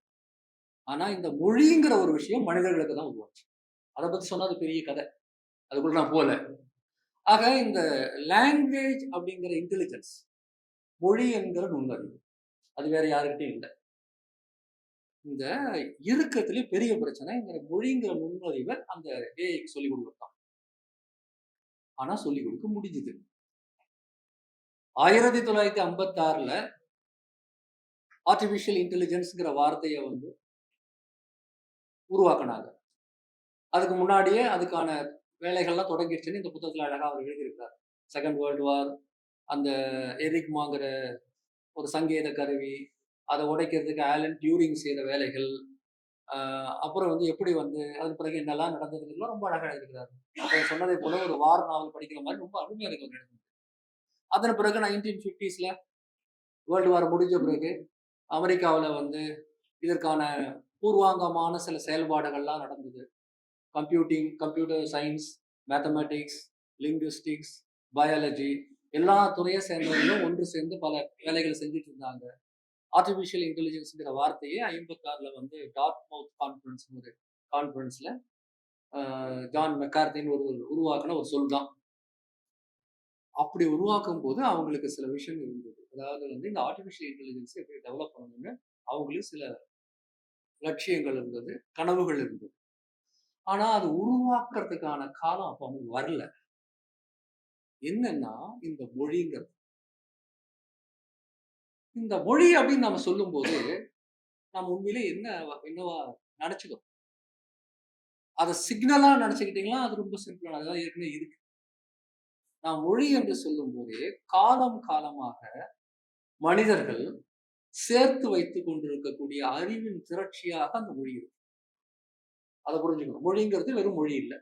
Speaker 1: ஆனா இந்த மொழிங்கிற ஒரு விஷயம் மனிதர்களுக்கு தான் உருவாச்சு. அத பத்தி சொன்னா அது பெரிய கதை. அதுக்குள்ள நான் போல. ஆக இந்த லாங்குவேஜ் அப்படிங்கிற இன்டெலிஜென்ஸ், மொழி என்கிற நுண்ணறிவு. அது வேற யாருகிட்டயும் இல்ல. இந்த இருக்கத்திலே பெரிய பிரச்சனை இந்த மொழிங்கிற நுண்ணறிவ அந்த ஏஐக்கு சொல்லிக் குடுக்குறது தான். ஆனா சொல்லிக் குடுக்க முடிஞ்சுது. 1956ல ஆர்டிபிஷியல் இன்டெலிஜென்ஸ்ங்கிற வார்த்தைய வந்து உருவாக்குனாங்க. அதுக்கு முன்னாடியே அதுக்கான வேலைகள்லாம் தொடங்கிடுச்சுன்னு இந்த புத்தகத்துல அழகா அவர் எழுதியிருக்கிறார். செகண்ட் வேர்ல்ட் வார், அந்த எரிக்மாங்கிற ஒரு சங்கேத கருவி, அத உடைக்கிறதுக்கு ஆலன் டியூரிங் செய்த வேலைகள், அப்புறம் வந்து எப்படி வந்து அதுக்கு பிறகு என்னெல்லாம் நடந்ததுங்கலாம் ரொம்ப அழகா எழுதியிருக்கிறாரு. அப்ப சொன்னதைப் போல ஒரு வார் நாவல் படிக்கிற மாரி ரொம்ப அருமையா இருக்கு அவர் எழுதுனது. அதன் பிறகு 1950ஸ்ல வேர்ல்டு வார் முடிஞ்ச பிறகு அமெரிக்காவுல வந்து இதற்கான பூர்வாங்கமான சில செயல்பாடுகள்லாம் நடந்தது. Computer science, mathematics, linguistics, biology எல்லா துறையை சேர்ந்தவர்களும் ஒன்று சேர்ந்து பல வேலைகளை செஞ்சுட்டு இருந்தாங்க. ஆர்டிஃபிஷியல் இன்டெலிஜென்ஸ்ங்கிற வார்த்தையே 56ல வந்து டார்ட்மவுத் கான்ஃபரன்ஸ் ஒரு கான்ஃபரன்ஸ்ல ஜான் மெக்கார்த்தின்னு ஒரு உருவாக்குன ஒரு சொல் தான். அப்படி உருவாக்கும் போது அவங்களுக்கு சில விஷயம் இருந்தது. அதாவது வந்து இந்த ஆர்டிஃபிஷியல் இன்டெலிஜென்ஸ் எப்படி டெவலப் பண்ணணும்னு அவங்களுக்கு சில லட்சியங்கள் இருந்தது, கனவுகள் இருந்தது. ஆனா அது உருவாக்குறதுக்கான காலம் அப்ப அவங்க வரல. என்னன்னா இந்த மொழிங்கிறது. இந்த மொழி அப்படின்னு நம்ம சொல்லும்போது நம்ம உண்மையிலே என்னவா நினைச்சுக்கோ. அதை சிக்னலா நினைச்சுக்கிட்டீங்களா அது ரொம்ப சிம்பிளான அதான் ஏற்கனவே இருக்கு. நான் மொழி என்று சொல்லும் போதே காலம் காலமாக மனிதர்கள் சேர்த்து வைத்துக் கொண்டிருக்கக்கூடிய அறிவின் திரட்சியாக அந்த மொழி இருக்கு. அதை புரிஞ்சுக்கணும். மொழிங்கிறது வெறும் மொழி இல்லை.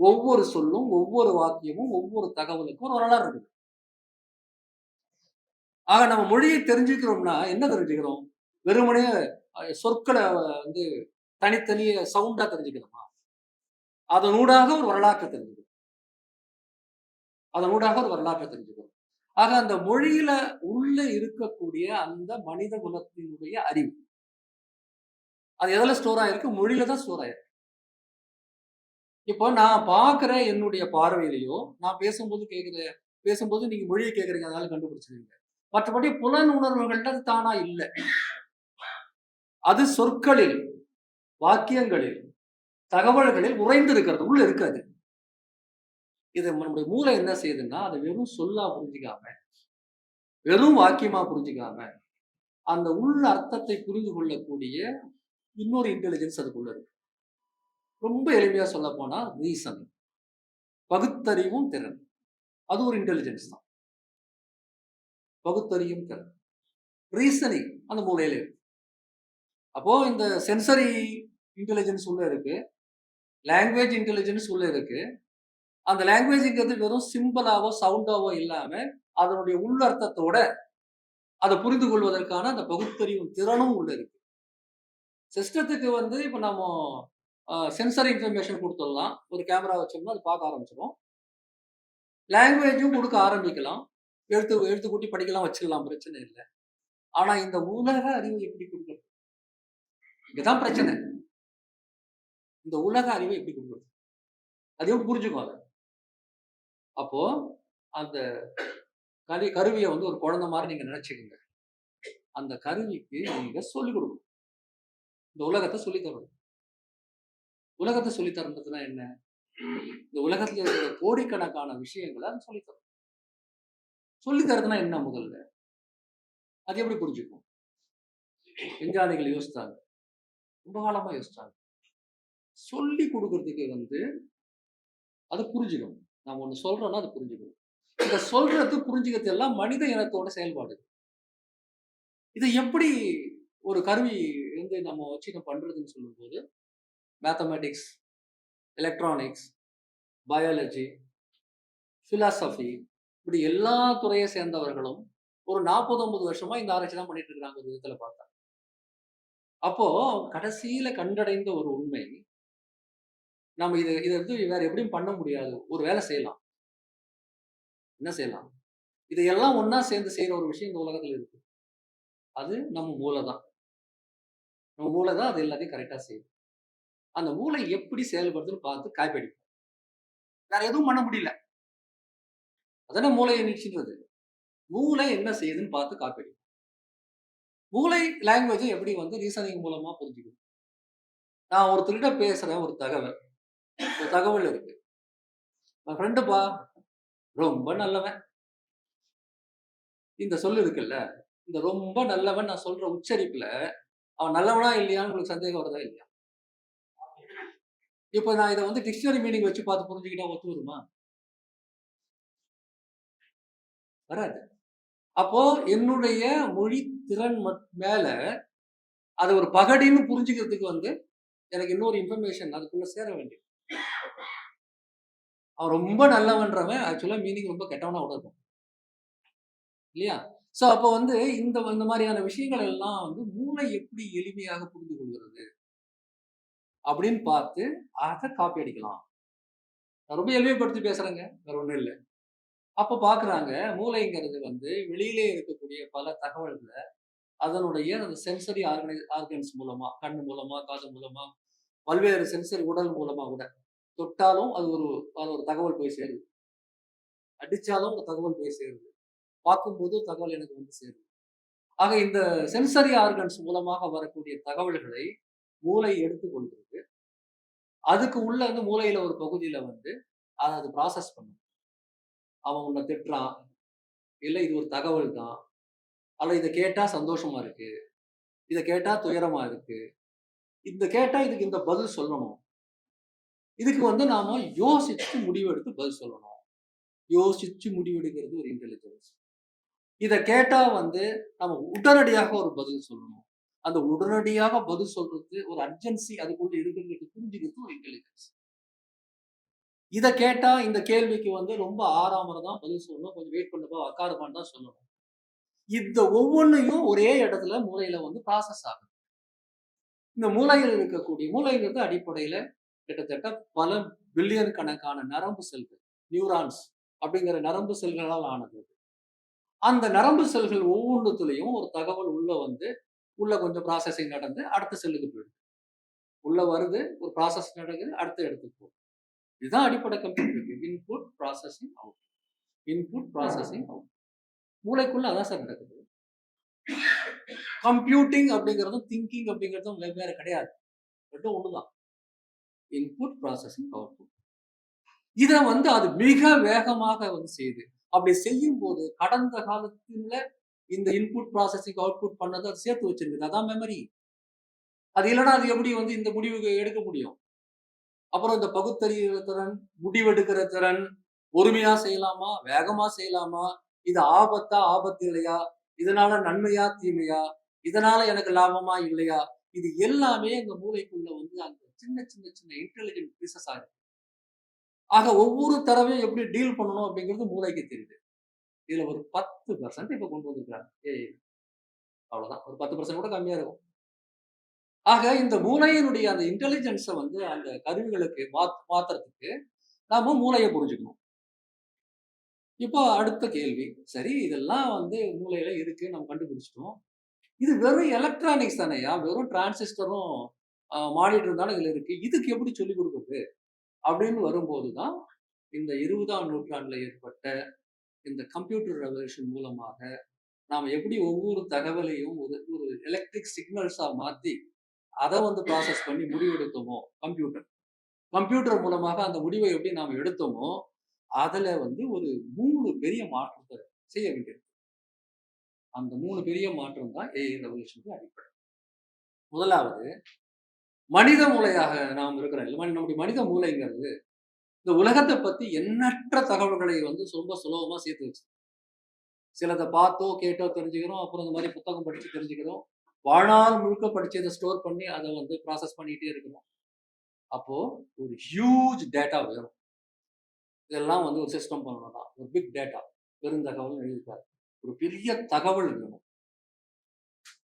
Speaker 1: ஒவ்வொரு சொல்லும், ஒவ்வொரு வாக்கியமும், ஒவ்வொரு தகவலுக்கும் ஒரு வரலாறு இருக்குது. ஆக நம்ம மொழியை தெரிஞ்சுக்கிறோம்னா என்ன தெரிஞ்சுக்கிறோம்? வெறுமனே சொற்களை வந்து தனித்தனிய சவுண்டா தெரிஞ்சுக்கணுமா? அதனூடாக ஒரு வரலாற்றை தெரிஞ்சுக்கணும். ஆக அந்த மொழியில உள்ள இருக்கக்கூடிய அந்த மனித குலத்தினுடைய அறிவு அது எதுல ஸ்டோர் ஆயிருக்கு? மொழியில தான் ஸ்டோர் ஆயிருக்கு. இப்போ நான் பார்க்கிற என்னுடைய பார்வையிலையோ, நான் பேசும்போது நீங்க மொழியை கேட்கறீங்க, அதனால கண்டுபிடிச்சிருவீங்க. மற்றபடி புலன் உணர்வுகள்ல அது தானா இல்லை. அது சொற்களில், வாக்கியங்களில், தகவல்களில் உறைந்து இருக்கிறது, உள்ள இருக்காது. இது நம்முடைய மூளை என்ன செய்யுதுன்னா, அதை வெறும் சொல்லா புரிஞ்சுக்காம, வெறும் வாக்கியமா புரிஞ்சுக்காம, அந்த உள்ள அர்த்தத்தை புரிந்து கொள்ளக்கூடிய இன்னொரு இன்டெலிஜென்ஸ் அதுக்குள்ள இருக்கு. ரொம்ப எளிமையா சொல்ல போனா ரீசன், பகுத்தறிவும் திறன். அது ஒரு இன்டெலிஜென்ஸ் தான். பகுத்தறியும் திறன், ரீசனிங் அந்த மூலையில இருக்கு. அப்போ இந்த சென்சரி இன்டெலிஜென்ஸ் உள்ள இருக்கு, லாங்குவேஜ் இன்டெலிஜென்ஸ் உள்ள இருக்கு. அந்த லாங்குவேஜ்ங்கிறது வெறும் சிம்பிளாவோ சவுண்டாவோ இல்லாம அதனுடைய உள்ளர்த்தத்தோட அதை புரிந்து கொள்வதற்கான அந்த பகுத்தறிவும் திறனும் உள்ள இருக்கு. சிஸ்டத்துக்கு வந்து இப்ப நம்ம சென்சர் இன்ஃபர்மேஷன் கொடுத்துடலாம். ஒரு கேமரா வச்சோம்னா அது பார்க்க ஆரம்பிச்சிடும். லாங்குவேஜும் கொடுக்க ஆரம்பிக்கலாம். எழுத்து கூட்டி படிக்கலாம், வச்சுக்கலாம், பிரச்சனை இல்லை. ஆனா இந்த உலக அறிவு எப்படி கொடுக்குறது? இங்கதான் பிரச்சனை. இந்த உலக அறிவை எப்படி கொடுக்குறது? அதையும் புரிஞ்சுக்கும் அதை. அப்போ அந்த கருவியை வந்து ஒரு குழந்தை மாதிரி நீங்க நினைச்சுக்கோங்க. அந்த கருவிக்கு நீங்க சொல்லிக் கொடுக்கணும். இந்த உலகத்தை சொல்லித் தரணும். உலகத்தை சொல்லித் தரதுன்னா என்ன? இந்த உலகத்துல இருக்கிற கோடிக்கணக்கான விஷயங்களை அது சொல்லித் தரும். சொல்லித் தரதுன்னா என்ன? முதல்ல அது எப்படி புரிஞ்சுக்கும்? விஞ்ஞானிகள் யோசித்தாங்க, ரொம்ப காலமா யோசிச்சாங்க. சொல்லி கொடுக்கறதுக்கு வந்து அது புரிஞ்சுக்கணும். நாம ஒண்ணு சொல்றோம்னா அது புரிஞ்சுக்கணும். இந்த சொல்றது புரிஞ்சுக்கிறது எல்லாம் மனித இனத்தோட செயல்பாடு. இதை எப்படி ஒரு கருவி வந்து நம்ம வச்சு பண்றதுன்னு சொல்லும்போது மேத்தமேட்டிக்ஸ், எலக்ட்ரானிக்ஸ், பயாலஜி, பிலாசபி இப்படி எல்லா துறையை சேர்ந்தவர்களும் ஒரு 40-50 வருஷமா இந்த ஆராய்ச்சி தான் பண்ணிட்டு இருக்காங்க ஒரு விதத்துல பார்த்தா. அப்போ கடைசியில கண்டடைந்த ஒரு உண்மை, நம்ம இதை வந்து வேற எப்படியும் பண்ண முடியாது. ஒரு வேலை செய்யலாம். என்ன செய்யலாம்? இதையெல்லாம் ஒன்னா சேர்ந்து செய்யற ஒரு விஷயம் இந்த உலகத்துல இருக்கு. அது நம்ம மூளை தான். நம்ம மூளை தான் அது எல்லாத்தையும் கரெக்டா செய்யும். அந்த மூளை எப்படி செயல்படுதுன்னு பார்த்து காப்பி அடிக்கும். வேற எதுவும் பண்ண முடியல. அதான மூளையை நீட்சின்றது. மூளை என்ன செய்யுதுன்னு பார்த்து காப்பி அடிக்கும். மூளை லாங்குவேஜை எப்படி வந்து ரீசனிங் மூலமா புரிஞ்சுக்கணும். நான் ஒருத்தர்கிட்ட பேசுறேன், ஒரு தகவல் இருக்கு. என் ஃப்ரெண்டுப்பா ரொம்ப நல்லவன். இந்த சொல்லு இருக்குல்ல, இந்த ரொம்ப நல்லவன் நான் சொல்ற உச்சரிப்புல அவன் நல்லவனா இல்லையான்னு உங்களுக்கு சந்தேகம் வருதா இல்லையா? இப்ப நான் இதை வந்து டிக்ஷனரி மீனிங் வச்சு பார்த்து புரிஞ்சுக்கிட்டா ஒத்து வருமா? வராது. அப்போ என்னுடைய மொழி திறன் மேல அது ஒரு பகடின்னு புரிஞ்சுக்கிறதுக்கு வந்து எனக்கு இன்னொரு இன்ஃபர்மேஷன் அதுக்குள்ள சேர வேண்டியது. அவன் ரொம்ப நல்லவன்றவன் ஆக்சுவலா மீனிங் ரொம்ப கெட்டவனா கூட இருக்கும் இல்லையா? ஸோ அப்போ வந்து இந்த மாதிரியான விஷயங்கள் எல்லாம் வந்து மூளை எப்படி எளிமையாக புரிந்து கொள்கிறது அப்படின்னு பார்த்து அதை காப்பி அடிக்கலாம். நான் ரொம்ப எளிமைப்படுத்தி பேசுறேங்க, வேற ஒண்ணும் இல்ல. அப்ப பாக்குறாங்க மூளைங்கிறது வந்து வெளியிலே இருக்கக்கூடிய பல தகவல்களை அதனுடைய அந்த சென்சரி ஆர்கன்ஸ் மூலமா, கண்ணு மூலமா, காது மூலமா, பல்வேறு சென்சரி உடல் மூலமா கூட தொட்டாலும் அது ஒரு தகவல் போய் சேருது. அடிச்சாலும் ஒரு தகவல் போய் சேருது. பார்க்கும்போது தகவல் எனக்கு வந்து சேருது. ஆக இந்த சென்சரி ஆர்கன்ஸ் மூலமாக வரக்கூடிய தகவல்களை மூளை எடுத்துக்கொள்கிறது. அதுக்கு உள்ள வந்து மூளையில ஒரு பகுதியில வந்து அது ப்ராசஸ் பண்ணும். அவன் உன்னை திட்டுறான், இல்ல இது ஒரு தகவல் தான், அல்ல இத கேட்டா சந்தோஷமா இருக்கு, இத கேட்டா துயரமா இருக்கு, இந்த கேட்டா இதுக்கு இந்த பதில் சொல்லணும். இதுக்கு வந்து நாம யோசிச்சு முடிவெடுத்து பதில் சொல்லணும். யோசிச்சு முடிவெடுக்கிறது ஒரு இன்டெலிஜென்ஸ். இத கேட்டா வந்து நம்ம உடனடியாக ஒரு பதில் சொல்லணும். அந்த உடனடியாக பதில் சொல்றது ஒரு அர்ஜென்சி அதுக்குள்ள இருக்கிறது புரிஞ்சுக்கிறது ஒரு இன்டெலிஜென்ஸ். இத கேட்டா இந்த கேள்விக்கு வந்து ரொம்ப ஆறாம தான் பதில் சொல்லணும். கொஞ்சம் வெயிட் பண்ணப்பா, உட்காருப்பான்னு தான் சொல்லணும். இந்த ஒவ்வொன்னையும் ஒரே இடத்துல மூளையில வந்து ப்ராசஸ் ஆகுது. இந்த மூளையில் இருக்கக்கூடிய மூளைங்கிறது அடிப்படையில கிட்டத்தட்ட பல பில்லியன் கணக்கான நரம்பு செல்கள், நியூரான்ஸ் அப்படிங்கிற நரம்பு செல்களால் ஆனது. அந்த நரம்பு செல்கள் ஒவ்வொன்றுத்துலயும் ஒரு தகவல் உள்ள வந்து, உள்ள கொஞ்சம் ப்ராசஸிங் நடந்து அடுத்த செல்லுக்கு போயிடுது. உள்ள வருது, ஒரு ப்ராசஸ் நடக்குது, அடுத்த இடத்துக்கு போகுது. இதுதான் அடிப்படை கம்ப்யூட்டருக்கு. Input, processing, out. Input, processing, out. மூளைக்குள்ள அதான் சார் நடக்குது. கம்ப்யூட்டிங் அப்படிங்கிறதும் திங்கிங் அப்படிங்கிறதும் வெவ்வேறு கிடையாது. ரெண்டும் ஒண்ணுதான். Input, processing, output. இத வந்து அது மிக வேகமாக வந்து செய்யுது. அப்படி செய்யும் போது கடந்த காலத்துல இந்த இன்புட், ப்ராசஸிங், அவுட்புட் பண்ணத அது சேர்த்து வச்சிருக்குது. அதான் மெமரி. அது இல்லன்னா அது எப்படி வந்து இந்த முடிவு எடுக்க முடியும்? அப்புறம் இந்த பகுத்தறிவு திறன், முடிவெடுக்கிற திறன், பொறுமையா செய்யலாமா? வேகமா செய்யலாமா? இது ஆபத்தா? ஆபத்து இல்லையா? இதனால நன்மையா? தீமையா? இதனால எனக்கு லாபமா? இல்லையா? இது எல்லாமே இந்த மூளைக்குள்ள வந்து அந்த சின்ன சின்ன சின்ன இன்டெலிஜென்ட் பீசஸா இருக்கு. ஆக ஒவ்வொரு தடவையும் எப்படி டீல் பண்ணணும் அப்படிங்கிறது மூளைக்கு தெரியுது. இதுல ஒரு 10% இப்ப கொண்டு வந்திருக்காங்க. அவ்வளவுதான். ஒரு 10% கூட கம்மியா இருக்கும். ஆக இந்த மூளையினுடைய அந்த இன்டெலிஜென்ஸ வந்து அந்த கருவிகளுக்கு மாத்துறதுக்கு நாம மூளைய புரிஞ்சுக்கணும். இப்போ அடுத்த கேள்வி. சரி இதெல்லாம் வந்து மூளையில இருக்கு நம்ம கண்டுபிடிச்சிட்டோம். இது வெறும் எலக்ட்ரானிக்ஸ் தானேய்யா! வெறும் டிரான்சிஸ்டரும் மானிட்டரும் தானே இதுல இருக்கு. இதுக்கு எப்படி சொல்லிக் குடுக்குறது? அப்படின்னு வரும்போது தான் இந்த 20ஆம் நூற்றாண்டுல ஏற்பட்ட இந்த கம்ப்யூட்டர் ரெவல்யூஷன் மூலமாக நாம எப்படி ஒவ்வொரு தகவலையும் ஒரு ஒரு எலக்ட்ரிக் சிக்னல்ஸா மாத்தி அத வந்து ப்ராசஸ் பண்ணி முடிவெடுத்தோமோ கம்ப்யூட்டர். கம்ப்யூட்டர் மூலமாக அந்த முடிவை எப்படி நாம எடுத்தோமோ, அதுல வந்து ஒரு 3 பெரிய மாற்றத்த செய்ய வேண்டியிருக்கு. அந்த 3 பெரிய மாற்றம் தான் ஏஐ ரெவல்யூஷனுக்கு அடிப்படை. முதலாவது மனித மூளையாக நாம் இருக்கிறோம். நம்முடைய மனித மூளைங்கிறது இந்த உலகத்த பத்தி எண்ணற்ற தகவல்களை வந்து ரொம்ப சுலபமா சேர்த்து வச்சு சிலத பார்த்தோ, கேட்டோ தெரிஞ்சுக்கிறோம். அப்புறம் இந்த மாரி புத்தகம் படிச்சு தெரிஞ்சுக்கிறோம். வாழ்நாள் முழுக்க படிச்சத ஸ்டோர் பண்ணி அத வந்து ப்ராசஸ் பண்ணிட்டே இருக்கிறோம். அப்போ ஒரு ஹியூஜ் டேட்டா வேணும். இதெல்லாம் வந்து ஒரு சிஸ்டம் பண்ணணும்னா, ஒரு பிக் டேட்டா பெருந்தகவல்னு எழுதியிருக்காரு. ஒரு பெரிய தகவல் வேணும்.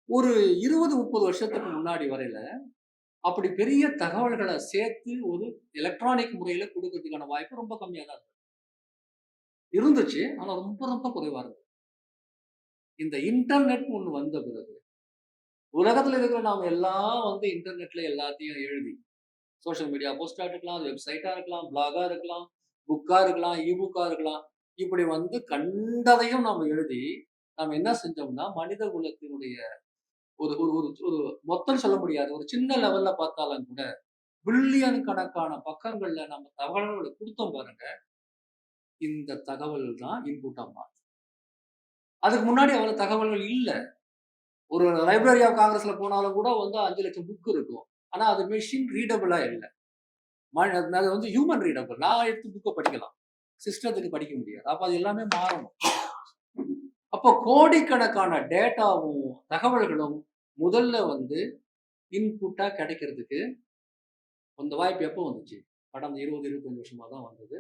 Speaker 1: ஒரு 20, 30 வருஷத்துக்கு முன்னாடி வரையில, அப்படி பெரிய தகவல்கள சேர்த்து ஒரு எலக்ட்ரானிக் முறையில குடுக்கறதுக்கான வாய்ப்பு ரொம்ப கம்மியா தான் இருந்துச்சு. ஆனா ரொம்ப ரொம்ப குறைவா இருந்தது. இந்த இன்டர்நெட் ஒண்ணு வந்த பிறகு, உலகத்துல இருக்கிற நாம எல்லாம் வந்து இன்டர்நெட்ல எல்லாத்தையும் எழுதி, சோசியல் மீடியா போஸ்ட்டா இருக்கலாம், அது வெப்சைட்டா இருக்கலாம், பிளாகா இருக்கலாம், புக்கா இருக்கலாம், புக்கா இருக்கலாம். இப்படி வந்து கண்டதையும் நாம எழுதி, நாம என்ன செஞ்சோம்னா, மனித குலத்தினுடைய ஒரு ஒரு ஒரு ஒரு மொத்தம் சொல்ல முடியாது. ஒரு சின்ன லெவல்ல பார்த்தாலும் கூட, பில்லியன் கணக்கான பக்கங்கள்ல நம்ம தகவல்கள குடுத்தோம் பாருங்க. இந்த தகவல் தான் இன்புட்டா மாறும். அதுக்கு முன்னாடி அவ்வளவு தகவல்கள் இல்ல. ஒரு லைப்ரரி ஆஃப் காங்கிரஸ்ல போனாலும் கூட வந்து 5,00,000 புக் இருக்கும். ஆனா அது மெஷின் ரீடபிளா இல்ல. அது வந்து ஹியூமன் ரீடபிள். நான் எடுத்து புக்க படிக்கலாம். சிஸ்டத்துக்கு படிக்க முடியாது. அப்ப அது எல்லாமே மாறணும். அப்போ கோடிக்கணக்கான டேட்டாவும், தகவல்களும் முதல்ல வந்து இன்புட்டா கிடைக்கிறதுக்கு அந்த வாய்ப்பு எப்போ வந்துச்சு? கடந்த 20, 25 வருஷமா தான் வந்தது.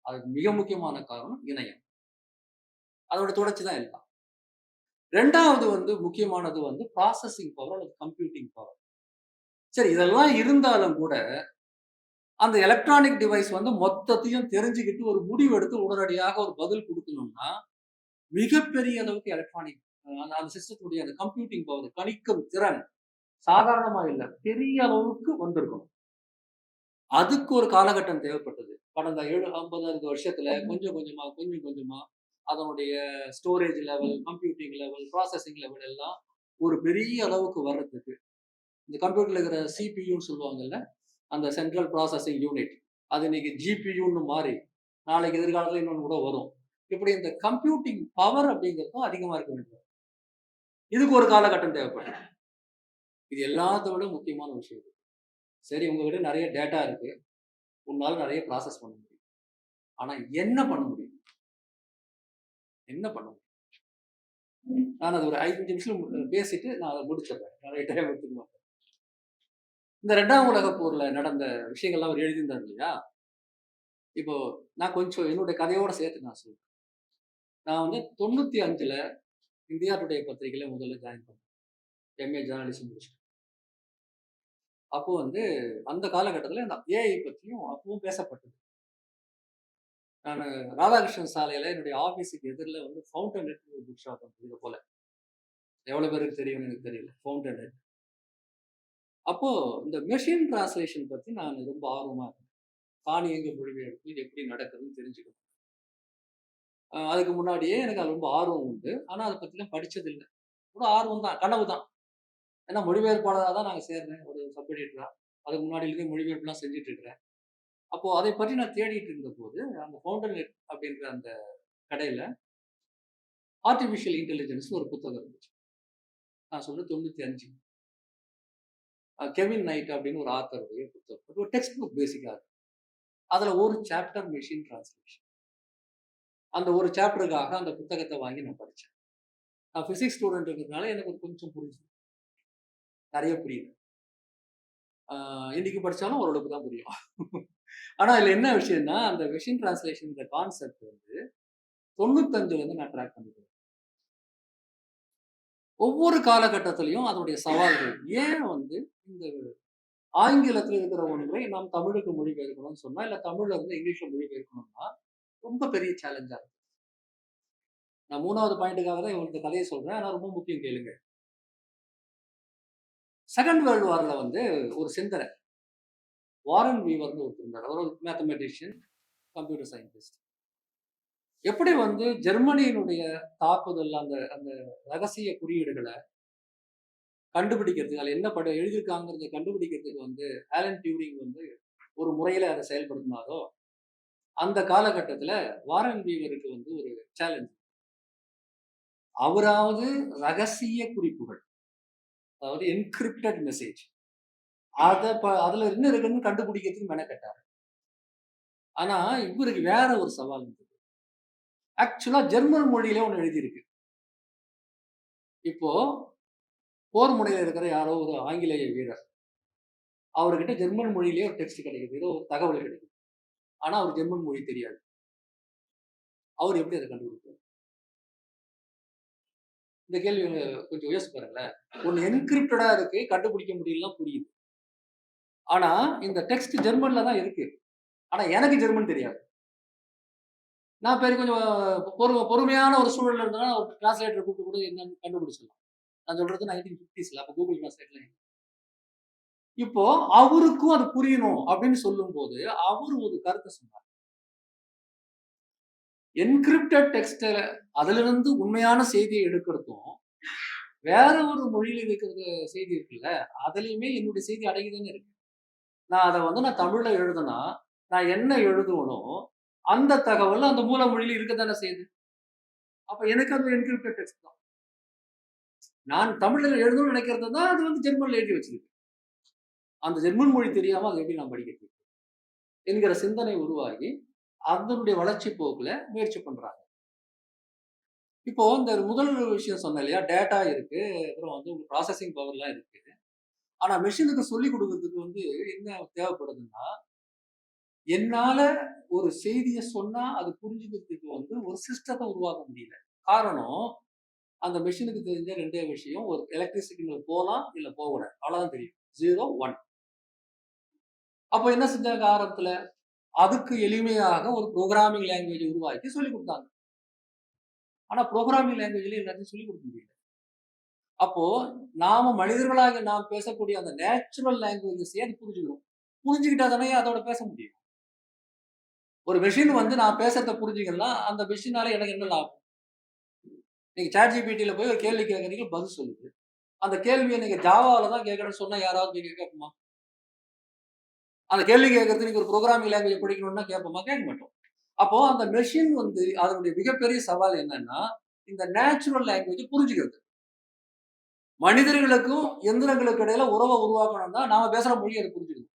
Speaker 1: அதுக்கு மிக முக்கியமான காரணம் இணையம். அதோட தொடர்ச்சி தான் எல்லாம். 2வது வந்து முக்கியமானது வந்து ப்ராசஸிங் பவர் அல்லது கம்ப்யூட்டிங் பவர். சரி இதெல்லாம் இருந்தாலும் கூட, அந்த எலக்ட்ரானிக் டிவைஸ் வந்து மொத்தத்தையும் தெரிஞ்சுக்கிட்டு ஒரு முடிவு எடுத்து உடனடியாக ஒரு பதில் குடுக்கணும்னா, மிகப்பெரிய அளவுக்கு எலக்ட்ரானிக் அந்த சிஸ்டத்துடைய அந்த கம்ப்யூட்டிங் பவர், கணிக்கும் திறன் சாதாரணமா இல்ல. பெரிய அளவுக்கு வந்திருக்கணும். அதுக்கு ஒரு காலகட்டம் தேவைப்பட்டது. கடந்த 50, 60 வருஷத்துல கொஞ்சம் கொஞ்சமா, கொஞ்சம் கொஞ்சமா அதனுடைய storage level, computing level, processing level எல்லாம் ஒரு பெரிய அளவுக்கு வர்றதுக்கு, இந்த கம்ப்யூட்டர்ல இருக்கிற சிபியூன்னு சொல்லுவாங்கல்ல, அந்த சென்ட்ரல் ப்ராசஸிங் யூனிட். அது இன்னைக்கு ஜிபியூன்னு மாறி, நாளைக்கு எதிர்காலத்துல இன்னொன்னு கூட வரும். இப்படி இந்த கம்ப்யூட்டிங் பவர் அப்படிங்கிறதும் அதிகமா இருக்க வேண்டும். இதுக்கு ஒரு காலகட்டம் தேவைப்படும். இது எல்லாத்த விட முக்கியமான விஷயம் இது. சரி உங்ககிட்ட நெறைய டேட்டா இருக்கு. உன்னால நெறைய ப்ராசஸ் பண்ண முடியும். ஆனா என்ன பண்ண முடியும்? என்ன பண்ண முடியும்? நான் அது ஒரு 5 நிமிஷம் பேசிட்டு நான் அத முடிச்சிடுறேன். நெறைய டைம் எடுத்துக்க மாட்டேன். இந்த 2ஆம் உலகப் போர்ல நடந்த விஷயங்கள்லாம் அவர் எழுதியிருந்தார் இல்லையா? இப்போ நான் கொஞ்சம் என்னுடைய கதையோட சேர்த்து நான் சொல்றேன். நான் வந்து 95ல இந்தியா டுடே பத்திரிகையில முதல்ல ஜாயின் பண்ணேன். எம்.ஏ. ஜர்னலிசம் முடிச்சுட்டு. அப்போ வந்து அந்த காலகட்டத்தில இந்த ஏஐ பத்தியும் அப்பவும் பேசப்பட்டது. நானு ராதாகிருஷ்ணன் சாலையில என்னுடைய ஆஃபீஸுக்கு எதிர்ல வந்து ஃபவுண்டன் ஹெட்ன்னு ஒரு புக் ஷாப் இருந்தது இது போல. எவ்வளோ பேருக்கு தெரியும்னு எனக்கு தெரியல. Fountain head. அப்போ இந்த மெஷின் டிரான்ஸ்லேஷன் பத்தி நான் ரொம்ப ஆர்வமா இருந்தேன். தானியங்கு மொழிபெயர்ப்பு எப்படி நடக்குதுன்னு தெரிஞ்சுக்கணும். அதுக்கு முன்னாடியே எனக்கு அது ரொம்ப ஆர்வம் உண்டு. ஆனா அத பத்திலாம் படிச்சது இல்ல. ஒரு ஆர்வம் தான், கனவு தான். ஏன்னா மொழிபெயர்ப்பாளரா தான் நாங்க சேர்றேன். ஒரு சப் எடிட்டரா. அதுக்கு முன்னாடிலேருந்தே மொழிபெயர்ப்புலாம் செஞ்சுட்டு இருக்கிறேன். அப்போ அதை பற்றி நான் தேடிட்டு இருந்தபோது, அந்த ஃபவுண்டன் ஹெட் அப்படின்ற அந்த கடையில ஆர்டிபிஷியல் இன்டெலிஜென்ஸ்ன்னு ஒரு புத்தகம் இருந்துச்சு. நான் சொல்றது 95. கெவின் நைட் அப்படின்னு ஒரு ஆத்தருடைய புத்தகம். அது ஒரு டெக்ஸ்ட் புக் பேசிக்கா இருக்கு. அதுல ஒரு சாப்டர் மெஷின் டிரான்ஸ்லேஷன். அந்த ஒரு சாப்டருக்காக அந்த புத்தகத்த வாங்கி நான் படிச்சேன். நான் பிசிக்ஸ் ஸ்டூடண்ட்ங்கிறதுனால எனக்கு கொஞ்சம் புரிஞ்சுது. நெறைய புரியுது. இன்னைக்கு படிச்சாலும் ஓரளவுக்கு தான் புரியும். ஆனா இதுல என்ன விஷயம்னா, அந்த மெஷின் டிரான்ஸ்லேஷன்ன்ற கான்செப்ட் வந்து 95ல இருந்து நான் ட்ராக் பண்ணிக்கிறேன். ஒவ்வொரு காலகட்டத்திலயும் அதனுடைய சவால்கள். ஏன் வந்து இந்த ஆங்கிலத்துல இருக்கிற ஒன்றை நாம் தமிழுக்கு மொழிபெயர்க்கணும்னு சொன்னா, இல்ல தமிழ்ல இருந்து இங்கிலீஷ்ல மொழிபெயர்க்கணும்னா, ரொம்ப பெரிய சேலஞ்சா இருக்கு. நான் 3வது பாயிண்ட்டுக்காக தான் இந்த கதைய சொல்றேன். ஆனா ரொம்ப முக்கியம் கேளுங்க. 2ண்ட் வேர்ல்ட் வார்ல வந்து ஒரு சிந்தனை. வாரன் வீவர்ன்னு ஒருத்தர் இருந்தார். அவர் ஒரு மேத்தமேட்டிஷியன், கம்ப்யூட்டர் சயின்டிஸ்ட். எப்படி வந்து ஜெர்மனியினுடைய தாக்குதல் அந்த அந்த ரகசிய குறியீடுகள கண்டுபிடிக்கிறதுக்கு, அதுல என்ன எழுதியிருக்காங்கிறத கண்டுபிடிக்கிறதுக்கு வந்து ஆலன் டியூரிங் வந்து ஒரு முறையில அத செயல்படுத்தினாரோ, அந்த காலகட்டத்தில வாரன் வீவருக்கு வந்து ஒரு சேலஞ்ச். அவராவது ரகசிய குறிப்புகள், அதாவது என்கிரிப்டட் மெசேஜ். அதுல என்ன இருக்குன்னு கண்டுபிடிக்கிறதுக்கு மெனக்கெட்டாரு. ஆனா, இவருக்கு வேற ஒரு சவால் இருந்தது. ஆக்சுவலா ஜெர்மன் மொழியிலே ஒண்ணு எழுதியிருக்கு. இப்போ போர் முனையில இருக்கிற யாரோ ஒரு ஆங்கிலேய வீரர். அவர்கிட்ட ஜெர்மன் மொழியிலேயே ஒரு டெக்ஸ்ட் கிடைக்குது. ஏதோ ஒரு தகவல் கிடைக்குது. ஆனா, அவருக்கு ஜெர்மன் மொழி தெரியாது. அவர் எப்படி அத கண்டுபிடிப்பாரு? இந்த கேள்வி கொஞ்சம் யோசிச்சு பாருங்களேன். ஒண்ணு என்கிரிப்டடா இருக்கு. கண்டுபிடிக்க முடியலன்னா புரியுது. ஆனா, இந்த டெக்ஸ்ட் ஜெர்மன்ல தான் இருக்கு. ஆனா, எனக்கு ஜெர்மன் தெரியாது. நான் கொஞ்சம் பொறுமையான ஒரு சூழல்ல இருந்தேன்னா, ஒரு டிரான்ஸ்லேட்டர கூப்பிட்டு கூட என்னன்னு கண்டுபிடிச்சிடலாம். நான் சொல்றது 1950ஸ்ல. அப்ப கூகுள் டிரான்ஸ்லேட்ல இப்போ அவருக்கும் அது புரியணும் அப்படின்னு சொல்லும்போது, அவரு ஒரு கருத்த சொன்னார். என்கிரிப்டட் டெக்ஸ்ட்ட அதிலிருந்து உண்மையான செய்திய எடுக்கிறதும், வேற ஒரு மொழியில இருக்கிற செய்தி இருக்குல்ல, அதிலயுமே என்னுடைய செய்தி அடங்கி தானே இருக்கு. நான் தமிழ்ல எழுதுனா, நான் என்ன எழுதுவனோ, அந்த தகவல் அந்த மூல மொழியில இருக்கத்தானே செய்யுது. அப்ப எனக்கு அது என்கிரிப்டட் டெக்ஸ்ட் தான். நான் தமிழ்ல எழுதணும்னு நினைக்கிறது தான், அது வந்து ஜெர்மன்ல எழுதி வச்சிருக்கு. அந்த ஜெர்மன் மொழி தெரியாம அத எப்படி நான் படிக்கிறது? என்கிற சிந்தனை உருவாகி, அதனுடைய வளர்ச்சி போக்குல முயற்சி பண்றாங்க. இப்போ இந்த முதல் விஷயம் சொன்னேன் இல்லையா? டேட்டா இருக்கு. அப்புறம் வந்து ப்ராசஸிங் பவர்லாம் இருக்கு. ஆனா மெஷினுக்கு சொல்லிக் குடுக்குறதுக்கு வந்து என்ன தேவைப்படுதுன்னா, என்னால ஒரு செய்திய சொன்னா, அது புரிஞ்சுக்கிறதுக்கு வந்து ஒரு சிஸ்டத்த உருவாக்க முடியல. காரணம், அந்த மெஷினுக்கு தெரிஞ்ச 2 விஷயம், ஒரு எலக்ட்ரிக் சிக்னல் போலாம், இல்ல போகக்கூடாது. அவ்வளவுதான் தெரியும். 0, 1. அப்போ என்ன செஞ்சாங்க ஆரம்பத்துல? அதுக்கு எளிமையாக ஒரு புரோகிராமிங் லாங்குவேஜ் உருவாக்கி சொல்லிக் குடுத்தாங்க. ஆனா புரோகிராமிங் லாங்குவேஜ்ல எல்லாத்தையும் சொல்லிக் குடுக்க முடியல. அப்போ நாம மனிதர்களாக நாம் பேசக்கூடிய அந்த நேச்சுரல் லாங்குவேஜஸையே அது புரிஞ்சுக்கணும். புரிஞ்சுக்கிட்டா தானே அதோட பேச முடியும். ஒரு மெஷின் வந்து நான் பேசுறத புரிஞ்சுக்கலன்னா, அந்த மெஷினால எனக்கு என்ன லாபம்? நீங்க ChatGPTல போய் ஒரு கேள்வி கேட்கறீங்க, பதில் சொல்லுது. அந்த கேள்விய நீங்க ஜாவால தான் கேட்கறேன்னு சொன்னா யாராவது நீங்க கேட்போமா? அந்த கேள்வி கேட்கறதுக்கு நீங்க ஒரு புரோகிராமிங் லாங்குவேஜ் படிக்கணும்னா கேட்போமா? கேட்க மாட்டோம். அப்போ அந்த மெஷின் வந்து அதனுடைய மிகப்பெரிய சவால் என்னன்னா, இந்த நேச்சுரல் லாங்குவேஜ் புரிஞ்சுக்கிறது. மனிதர்களுக்கும் எந்திரங்களுக்கு இடையில உறவ உருவாக்கணும்னா, நாம பேசுற மொழிய அது புரிஞ்சுக்கணும்.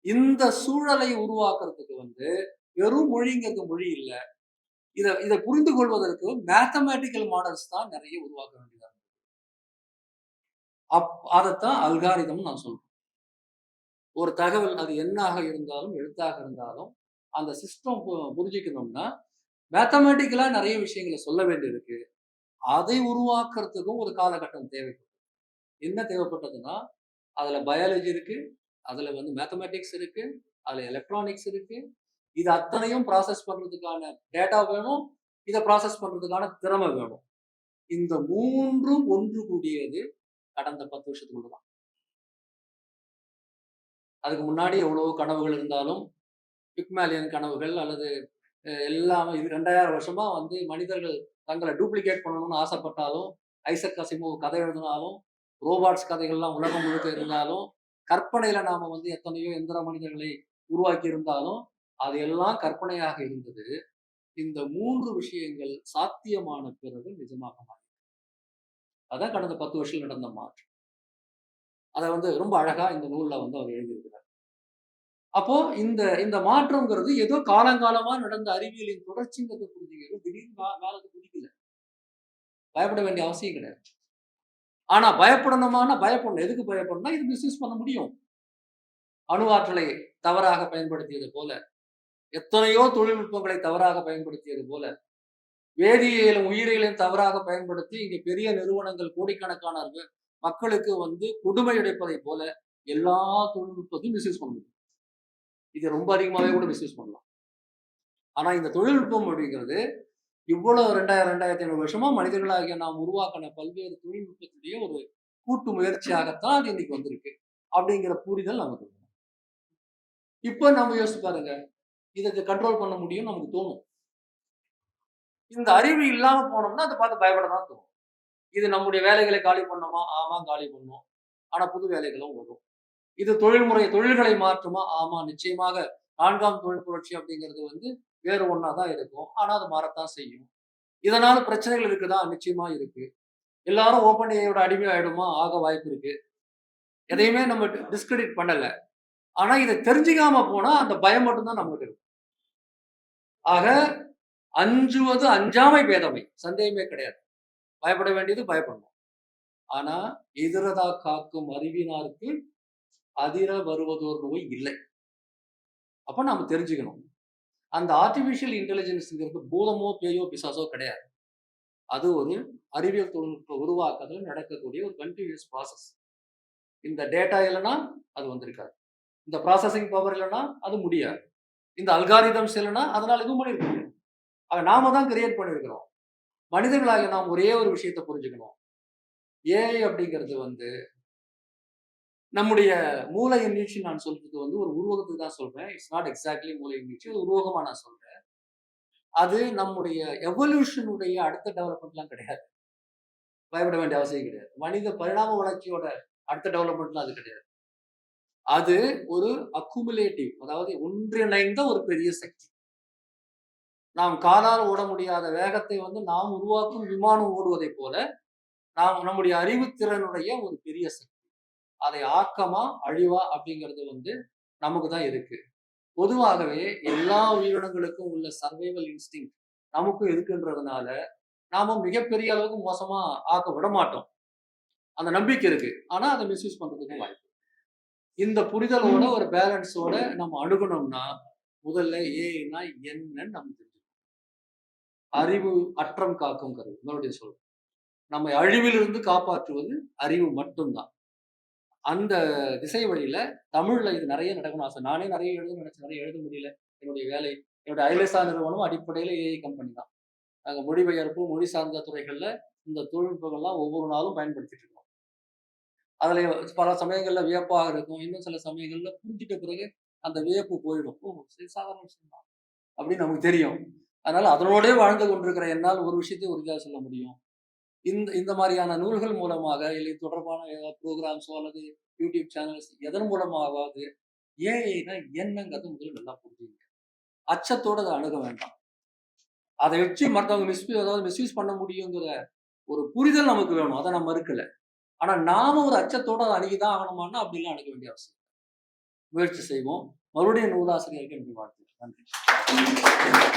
Speaker 1: இந்த சூழலை உருவாக்குறதுக்கு வந்து வெறும் மொழிங்கிறது மொழி இல்ல. இத இத புரிந்து கொள்வதற்கு மேத்தமேட்டிக்கல் மாடல்ஸ் தான் நெறைய உருவாக்க வேண்டியதா இருக்கு. அதத்தான் அல்காரிதம்னு நான் சொல்றேன். ஒரு தகவல் அது எண்ணாக இருந்தாலும், எழுத்தாக இருந்தாலும், அந்த சிஸ்டம் புரிஞ்சுக்கணும்னா, மேத்தமேட்டிக்கலா நெறைய விஷயங்கள சொல்ல வேண்டியிருக்கு. அதை உருவாக்குறதுக்கும் ஒரு காலகட்டம் தேவைப்படும். என்ன தேவைப்பட்டதுன்னா, அதுல பயாலஜி இருக்கு. அதுல வந்து மேத்தமேட்டிக்ஸ் இருக்கு. அதுல எலக்ட்ரானிக்ஸ் இருக்கு. இது அத்தனையும் ப்ராசஸ் பண்றதுக்கான டேட்டா வேணும். இத ப்ராசஸ் பண்றதுக்கான திறமை வேணும். இந்த 3ம் ஒன்று கூடியது கடந்த 10 வருஷத்துக்குள்ள தான். அதுக்கு முன்னாடி எவ்வளவோ கனவுகள் இருந்தாலும், பிக்மேலியன் கனவுகள் அல்லது எல்லாமே இது 2000 வருஷமா வந்து மனிதர்கள் தங்கள டூப்ளிகேட் பண்ணணும்னு ஆசைப்பட்டாலும், ஐசக் அசிமோவ் கதை எழுதினாலும், ரோபாட்ஸ் கதைகள்லாம் உலகம் முழுக்க இருந்தாலும், கற்பனையில நாம வந்து எத்தனையோ எந்திர மனிதர்களை உருவாக்கி இருந்தாலும், அது எல்லாம் கற்பனையாக இருந்தது. இந்த 3 விஷயங்கள் சாத்தியமான பிறகு நிஜமாக மாறியது. அதான் கடந்த 10 வருஷத்துல நடந்த மாற்றம். அத வந்து ரொம்ப அழகா இந்த நூல்ல வந்து அவர் எழுதியிருக்கிறார். அப்போ இந்த இந்த மாற்றம்ங்கிறது ஏதோ காலங்காலமா நடந்த அறிவியலின் தொடர்ச்சிங்கிறத புரிஞ்சுக்கிறது. திடீர்னு மேலது குதிக்கல. பயப்பட வேண்டிய அவசியம் கிடையாது. ஆனா பயப்படணுமான்னா பயப்படணும். எதுக்கு பயப்படணும்னா, இது மிஸ்யூஸ் பண்ண முடியும். அணு ஆற்றலை தவறாக பயன்படுத்தியது போல, எத்தனையோ தொழில்நுட்பங்களை தவறாக பயன்படுத்தியது போல, வேதியியலும், உயிரியலையும் தவறாக பயன்படுத்தி, இங்க பெரிய நிறுவனங்கள் கோடிக்கணக்கான மக்களுக்கு வந்து கொடுமை இழைப்பதைப் போல, எல்லா தொழில்நுட்பத்தையும் மிஸ்யூஸ் பண்ண முடியும். இது ரொம்ப அதிகமாவே கூட மிஸ்யூஸ் பண்ணலாம். ஆனா இந்த தொழில்நுட்பம் அப்படிங்கிறது, இவ்வளவு 2000, 2500 வருஷமா மனிதர்களாகிய நாம் உருவாக்கின பல்வேறு தொழில்நுட்பத்துடைய ஒரு கூட்டு முயற்சியாகத்தான் அது இன்னைக்கு வந்திருக்கு. அப்படிங்கிற புரிதல் நமக்கு வேணும். இப்ப நம்ம யோசிச்சு பாருங்க. இத கண்ட்ரோல் பண்ண முடியும்னு நமக்கு தோணும். இந்த அறிவு இல்லாம போனோம்னா, அத பார்த்து பயப்பட தான் தோணும். இது நம்முடைய வேலைகளை காலி பண்ணுமா? ஆமா காலி பண்ணும். ஆனா புது வேலைகளும் வரும். இது தொழில்களை மாற்றுமா? ஆமா நிச்சயமாக 4ஆம் தொழில் புரட்சி அப்படிங்கிறது வந்து வேறு ஒண்ணா தான் இருக்கும். ஆனா அது மாறத்தான் செய்யும். இதனால பிரச்சனைகள் இருக்குதா? நிச்சயமா இருக்கு. எல்லாரும் ஓப்பன் ஏஐயோட அடிமை ஆயிடுமா? ஆக வாய்ப்பு இருக்கு. எதையுமே நம்ம டிஸ்கிரெடிட் பண்ணல. ஆனா இத தெரிஞ்சுக்காம போனா அந்த பயம் மட்டும் தான் நம்மகிட்ட இருக்கும். ஆக அஞ்சுவது அஞ்சாமை பேதமை. சந்தேகமே கிடையாது. பயப்பட வேண்டியது பயப்படணும். ஆனா எதிரதா காக்கும் அறிவினாருக்கு அதிர வருவதோர் நோய் இல்லை. அப்ப நாம தெரிஞ்சுக்கணும். அந்த ஆர்டிபிஷியல் இன்டெலிஜென்ஸ்ங்கிறது பூதமோ, பேயோ, பிசாசோ கிடையாது. அது ஒரு அறிவியல் தொழில்நுட்ப உருவாக்கத்துல நடக்கக்கூடிய ஒரு கன்டினியூஸ் ப்ராசஸ். இந்த டேட்டா இல்லன்னா அது வந்திருக்காது. இந்த ப்ராசஸிங் பவர் இல்லன்னா அது முடியாது. இந்த அல்காரிதம்ஸ் இல்லன்னா அதனால எதுவும் பண்ணியிருக்க முடியாது. ஆக நாம தான் கிரியேட் பண்ணியிருக்கிறோம். மனிதர்களாகிய நாம் ஒரே ஒரு விஷயத்த புரிஞ்சுக்கணும். ஏஐ அப்படிங்கிறது வந்து நம்முடைய மூளையின் நீட்சி நான் சொல்றது வந்து ஒரு உருவகத்துக்கு தான் சொல்றேன். இட்ஸ் நாட் எக்ஸாக்ட்லி மூளையின் நீட்சி. ஒரு உருவகமா நான் சொல்றேன். அது நம்முடைய எவல்யூஷனுடைய அடுத்த டெவலப்மெண்ட்லாம் கிடையாது. பயப்பட வேண்டிய அவசியம் கிடையாது. மனித பரிணாம வளர்ச்சியோட அடுத்த டெவலப்மெண்ட்லாம் அது கிடையாது. அது ஒரு அக்குமுலேட்டிவ், அதாவது ஒன்றிணைந்த ஒரு பெரிய சக்தி. நாம் காலால் ஓட முடியாத வேகத்தை வந்து நாம் உருவாக்கும் விமானம் ஓடுவதைப் போல, நாம் நம்முடைய அறிவுத்திறனுடைய ஒரு பெரிய சக்தி. அதை ஆக்கமா, அழிவா அப்படிங்கிறது வந்து நமக்கு தான் இருக்கு. பொதுவாகவே எல்லா உயிரினங்களுக்கும் உள்ள சர்வைவல் இன்ஸ்டிங்க்ட் நமக்கும் இருக்குன்றதுனால, நாம மிகப்பெரிய அளவுக்கு மோசமா ஆக்க விட மாட்டோம். அந்த நம்பிக்கை இருக்கு. ஆனா அத மிஸ்யூஸ் பண்றதுக்கும் வாய்ப்பு. இந்த புரிதலோட ஒரு பேலன்ஸோட நம்ம அணுகுனோம்னா, முதல்ல ஏஐனா என்னன்னு நம்ம தெரிஞ்சுக்கணும். அறிவு அற்றம் காக்கும் கருவி. மறுபடியும் சொல்றேன். நம்மை அழிவிலிருந்து காப்பாற்றுவது அறிவு மட்டும்தான். அந்த திசை வழியில தமிழ்ல இது நிறைய நடக்கணும்னு ஆசை. நானே நிறைய எழுதணும்னு நினைச்சேன். நிறைய எழுத முடியல. என்னுடைய வேலை என்னுடைய ஐலேசா நிறுவனம் அடிப்படையில ஏஐ கம்பெனி தான். நாங்க மொழிபெயர்ப்பு, மொழி சார்ந்த துறைகள்ல இந்த தொழில்நுட்பங்கள்லாம் ஒவ்வொரு நாளும் பயன்படுத்திட்டு இருக்கோம். அதுல பல சமயங்கள்ல வியப்பாக இருக்கும். இன்னும் சில சமயங்கள்ல புரிஞ்சுட்ட பிறகு அந்த வியப்பு போயிடும். ஓ! சரி சாதாரண விஷயம் தான். அப்படின்னு நமக்கு தெரியும். அதனால அதனோடே வாழ்ந்து கொண்டிருக்கிற என்னால் ஒரு விஷயத்தை உறுதியா சொல்ல முடியும். இந்த இந்த மாதிரியான நூல்கள் மூலமாக இல்லை தொடர்பான ஏதாவது ப்ரோகிராம்ஸோ அல்லது யூடியூப் சேனல்ஸ் எதன் மூலமாவது ஏஐனா என்னங்கிறது முதல்ல நல்லா புரிஞ்சுங்க. அச்சத்தோட அதை அணுக வேண்டாம். அதை வச்சு மற்றவங்க மிஸ்யூஸ் பண்ண முடியுங்கிற ஒரு புரிதல் நமக்கு வேணும். அதை நான் மறுக்கல. ஆனா நாம ஒரு அச்சத்தோட அதை அணுகிதான் ஆகணுமான்னா அப்படிலாம் அணுக வேண்டிய அவசியம். முயற்சி செய்வோம். மறுபடியும் நூலாசிரியருக்கு என்னுடைய வாழ்த்துக்கள். நன்றி.